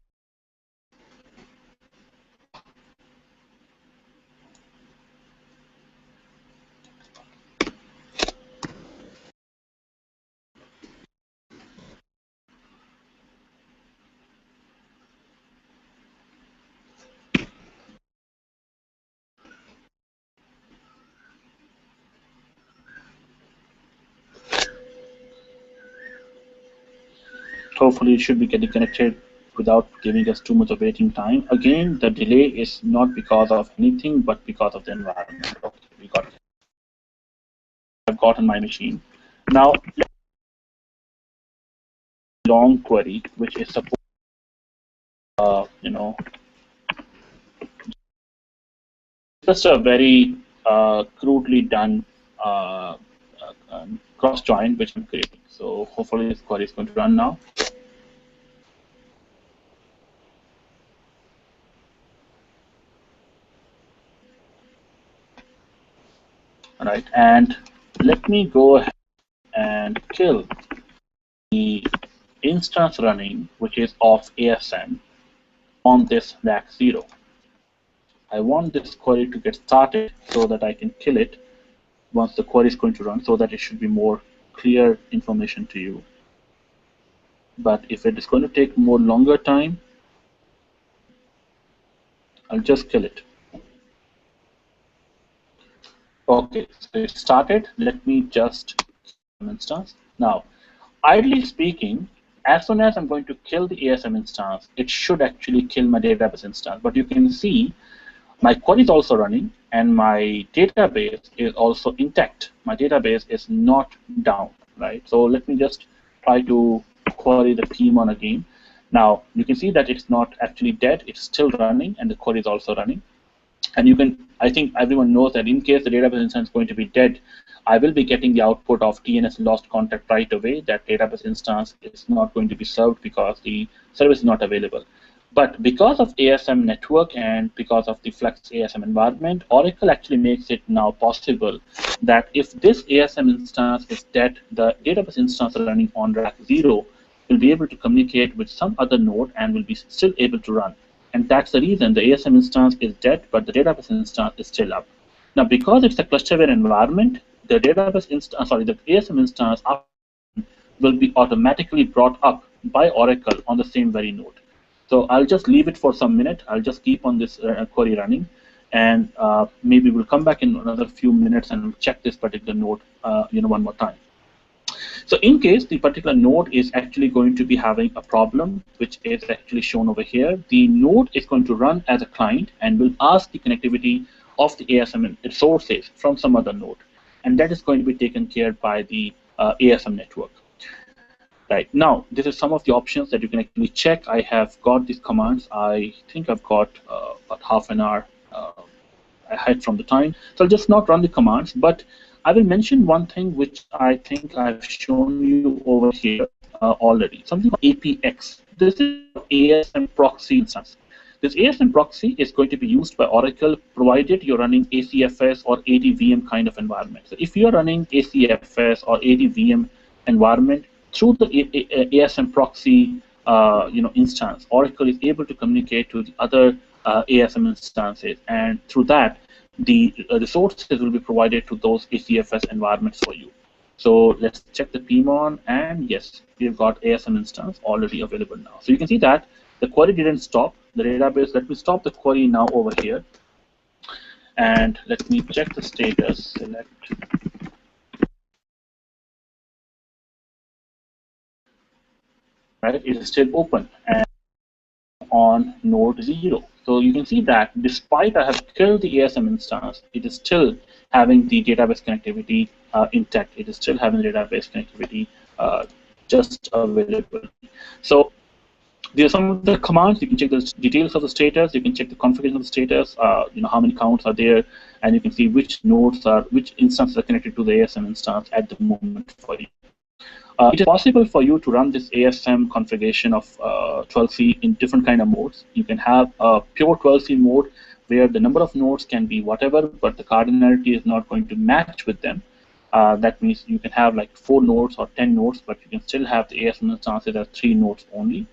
Hopefully it should be getting connected without giving us too much of waiting time. Again, the delay is not because of anything, but because of the environment. Okay, we got it. I've gotten my machine. Now, long query, which is supposed, just a very crudely done cross join which I'm creating. So hopefully this query is going to run now. All right, and let me go ahead and kill the instance running, which is of ASM on this RAC-0. I want this query to get started so that I can kill it once the query is going to run, so that it should be more clear information to you. But if it is going to take more longer time, I'll just kill it. Okay, so it started. Let me just instance. Now, ideally speaking, as soon as I'm going to kill the ASM instance, it should actually kill my database instance. But you can see my query is also running and my database is also intact. My database is not down, right? So let me just try to query the daemon again. Now, you can see that it's not actually dead. It's still running and the query is also running. And you can, I think everyone knows that in case the database instance is going to be dead, I will be getting the output of DNS lost contact right away. That database instance is not going to be served because the service is not available. But because of ASM network and because of the Flex ASM environment, Oracle actually makes it now possible that if this ASM instance is dead, the database instance running on RAC-0 will be able to communicate with some other node and will be still able to run. And that's the reason the ASM instance is dead, but the database instance is still up. Now, because it's a clusterware environment, the database instance, the ASM instance will be automatically brought up by Oracle on the same very node. So I'll just leave it for some minute. I'll just keep on this query running, and maybe we'll come back in another few minutes and check this particular node, one more time. So in case the particular node is actually going to be having a problem, which is actually shown over here, the node is going to run as a client and will ask the connectivity of the ASM sources from some other node. And that is going to be taken care by the ASM network. Right, now, this is some of the options that you can actually check. I have got these commands. I think I've got about half an hour ahead from the time. So I'll just not run the commands, but I will mention one thing which I think I've shown you over here, already, something called APX. This is ASM proxy instance. This ASM proxy is going to be used by Oracle provided you're running ACFS or ADVM kind of environment. So if you're running ACFS or ADVM environment through the ASM proxy instance, Oracle is able to communicate to the other ASM instances, and through that, the resources will be provided to those ACFS environments for you. So let's check the PMON, and yes, we've got ASM instance already available now. So you can see that the query didn't stop the database. Let me stop the query now over here, and let me check the status. Select. Right, it is still open and on node 0. So you can see that despite I have killed the ASM instance, it is still having the database connectivity intact. It is still having the database connectivity just available. So there are some of the commands. You can check the details of the status. You can check the configuration of the status. How many counts are there, and you can see which instances are connected to the ASM instance at the moment for you. It is possible for you to run this ASM configuration of 12c in different kind of modes. You can have a pure 12c mode where the number of nodes can be whatever, but the cardinality is not going to match with them. That means you can have like 4 nodes or 10 nodes, but you can still have the ASM instances as 3 nodes only.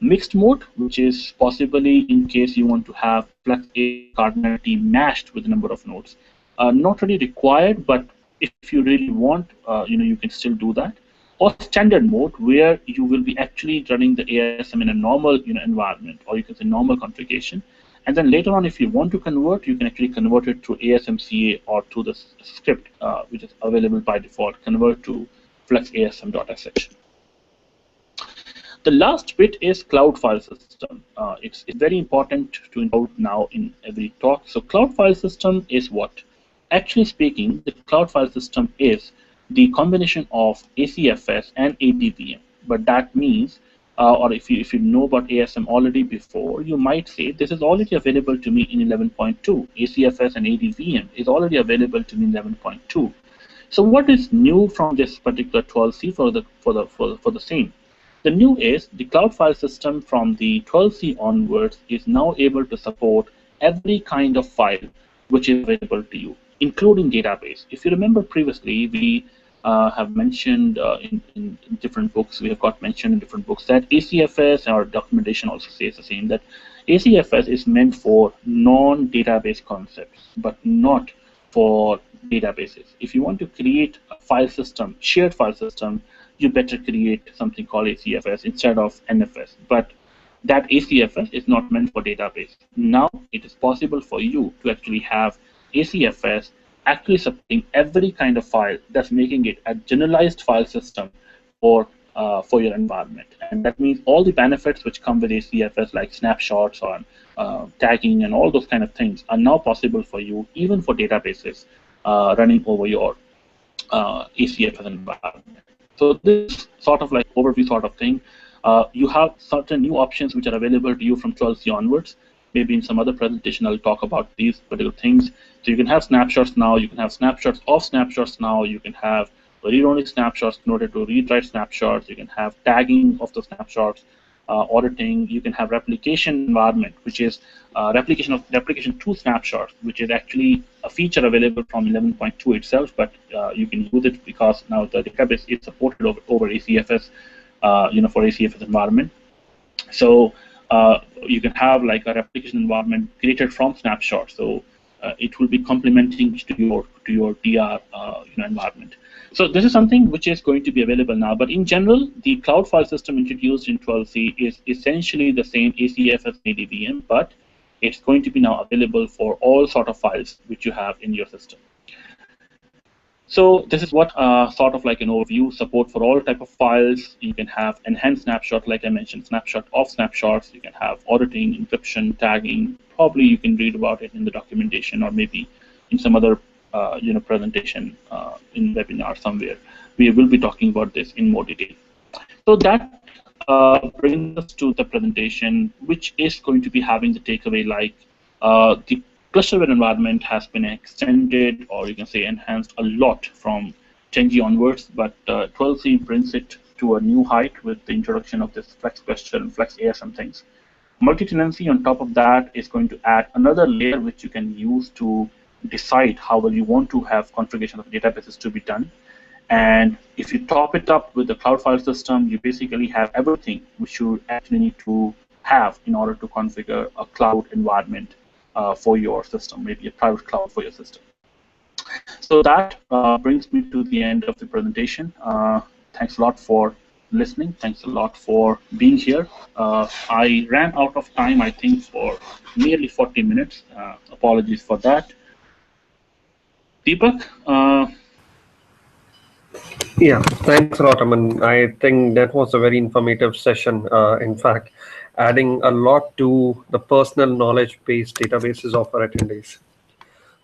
Mixed mode, which is possibly in case you want to have flex A cardinality matched with the number of nodes. Not really required, but if you really want, you can still do that. Or standard mode, where you will be actually running the ASM in a normal environment, or you can say normal configuration. And then later on, if you want to convert, you can actually convert it through ASMCA or to the script, which is available by default, convert to flexasm.sh. The last bit is cloud file system. It's very important to include now in every talk. So cloud file system is what? Actually speaking, the cloud file system is the combination of ACFS and ADVM. But that means, or if you know about ASM already before, you might say this is already available to me in 11.2. ACFS and ADVM is already available to me in 11.2. So what is new from this particular 12c for the same? The new is the cloud file system from the 12c onwards is now able to support every kind of file which is available to you, including database. If you remember previously, we have mentioned in different books, we have got mentioned in different books that ACFS, our documentation also says the same, that ACFS is meant for non-database concepts, but not for databases. If you want to create a file system, shared file system, you better create something called ACFS instead of NFS. But that ACFS is not meant for database. Now it is possible for you to actually have ACFS actually supporting every kind of file, thus making it a generalized file system for your environment. And that means all the benefits which come with ACFS, like snapshots or tagging and all those kind of things, are now possible for you, even for databases running over your ACFS environment. So this sort of like overview sort of thing. You have certain new options which are available to you from 12c onwards. Maybe in some other presentation I'll talk about these particular things. So you can have snapshots now, you can have snapshots of snapshots now, you can have read-only snapshots in order to read-write snapshots, you can have tagging of the snapshots, auditing, you can have replication environment, which is replication to snapshots, which is actually a feature available from 11.2 itself, but you can use it because now the database is supported over ACFS, for ACFS environment. So you can have like a replication environment created from snapshots. So it will be complementing to your DR environment. So this is something which is going to be available now. But in general, the cloud file system introduced in 12c is essentially the same ACFS ADVM, but it's going to be now available for all sort of files which you have in your system. So this is what sort of like an overview, support for all type of files. You can have enhanced snapshot, like I mentioned, snapshot of snapshots. You can have auditing, encryption, tagging. Probably you can read about it in the documentation, or maybe in some other presentation in webinar somewhere. We will be talking about this in more detail. So that brings us to the presentation, which is going to be having the takeaway like the clusterware environment has been extended, or you can say enhanced a lot from 10G onwards, but 12C brings it to a new height with the introduction of this flex cluster and flex ASM things. Multi-tenancy on top of that is going to add another layer which you can use to decide how well you want to have configuration of databases to be done. And if you top it up with the cloud file system, you basically have everything which you actually need to have in order to configure a cloud environment for your system, maybe a private cloud for your system. So that brings me to the end of the presentation. Thanks a lot for listening. Thanks a lot for being here. I ran out of time, I think, for nearly 40 minutes. Apologies for that. Deepak? Yeah, thanks a lot, Aman. I think that was a very informative session. In fact, adding a lot to the personal knowledge-based databases of our attendees.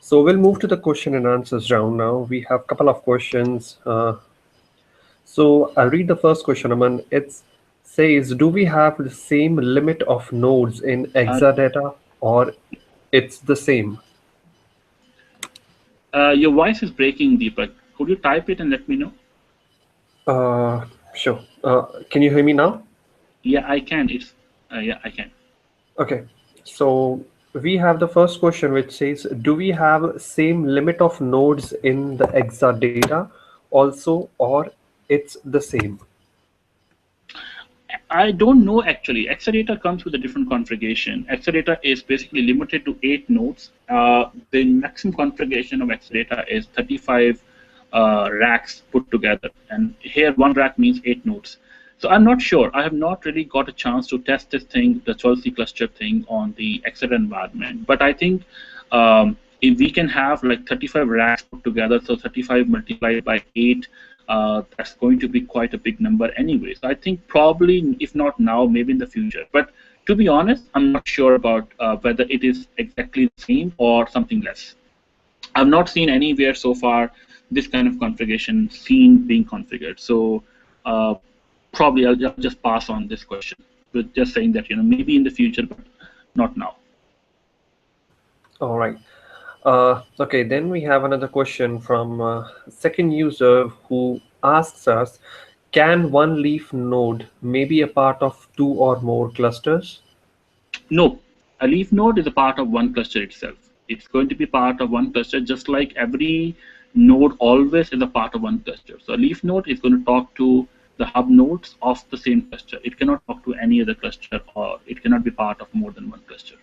So we'll move to the question and answers round now. We have a couple of questions. So I'll read the first question, Aman. It says, do we have the same limit of nodes in Exadata or it's the same? Your voice is breaking, Deepak. Could you type it and let me know? Sure. Can you hear me now? Yeah, I can. Yeah, I can. Okay. So we have the first question which says, do we have same limit of nodes in the Exadata also, or it's the same? I don't know actually. Exadata comes with a different configuration. Exadata is basically limited to 8 nodes. The maximum configuration of Exadata is 35 racks put together. And here one rack means 8 nodes. So I'm not sure. I have not really got a chance to test this thing, the 12C cluster thing on the Exadata environment. But I think if we can have like 35 racks put together, so 35 multiplied by 8, that's going to be quite a big number anyway. So I think probably, if not now, maybe in the future. But to be honest, I'm not sure about whether it is exactly the same or something less. I've not seen anywhere so far this kind of configuration being configured. So probably I'll just pass on this question with just saying that, maybe in the future, but not now. All right. Okay, then we have another question from a second user who asks us, can one leaf node may be a part of 2 or more clusters? No, a leaf node is a part of one cluster itself. It's going to be part of one cluster, just like every node always is a part of one cluster. So a leaf node is going to talk to the hub nodes of the same cluster. It cannot talk to any other cluster, or it cannot be part of more than one cluster.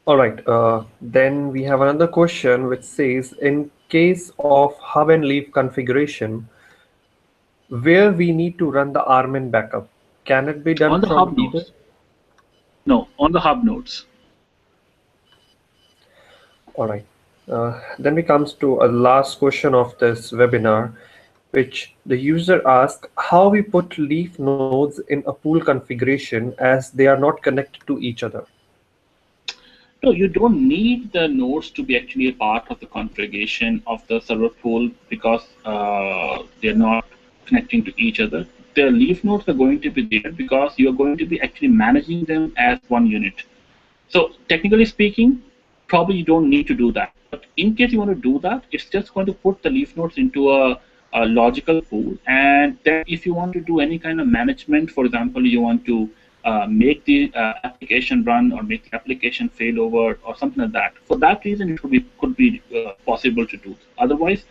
All right, then we have another question which says, in case of hub and leaf configuration, where we need to run the Armin backup, can it be done on the from hub either? nodes? No, on the hub nodes. All right. Then we comes to a last question of this webinar, which the user asks how we put leaf nodes in a pool configuration as they are not connected to each other. No, you don't need the nodes to be actually a part of the configuration of the server pool because they're not connecting to each other. The leaf nodes are going to be there because you're going to be actually managing them as one unit. So technically speaking, probably you don't need to do that. But in case you want to do that, it's just going to put the leaf nodes into a logical pool. And then if you want to do any kind of management, for example, you want to make the application run or make the application fail over or something like that. For that reason, it could be possible to do. Otherwise,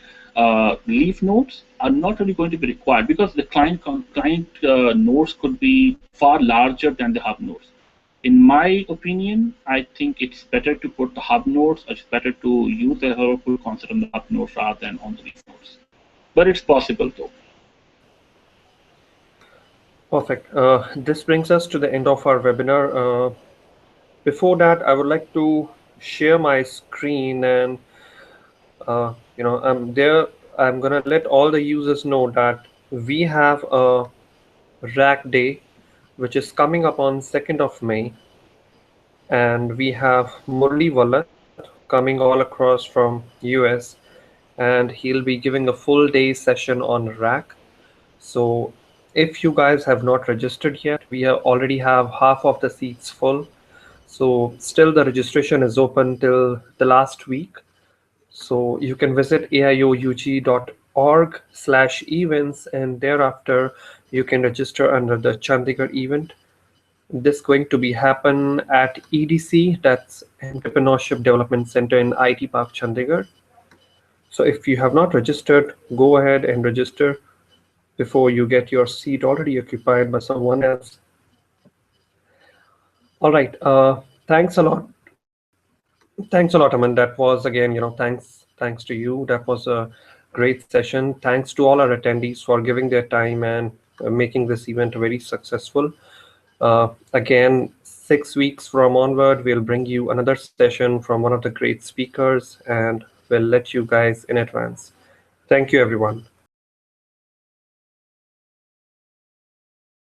leaf nodes are not really going to be required because the client nodes could be far larger than the hub nodes. In my opinion, I think it's better to put the hub nodes, or it's better to use the server pool concept on the hub nodes rather than on the leaf nodes. But it's possible though. Perfect. This brings us to the end of our webinar. Before that, I would like to share my screen and I'm there. I'm gonna let all the users know that we have a RAC day, which is coming up on 2nd of May, and we have Murli Wallat, coming all across from US, and he'll be giving a full day session on RAC. So if you guys have not registered yet, already have half of the seats full. So still the registration is open till the last week. So you can visit aioug.org/events, and thereafter you can register under the Chandigarh event. This going to be happen at EDC, that's Entrepreneurship Development Center in IT Park, Chandigarh. So if you have not registered, go ahead and register before you get your seat already occupied by someone else. All right. Thanks a lot. Thanks a lot, Aman. That was again, thanks to you. That was a great session. Thanks to all our attendees for giving their time and making this event very successful. Again, 6 weeks from onward, we'll bring you another session from one of the great speakers, and we'll let you guys in advance. Thank you, everyone.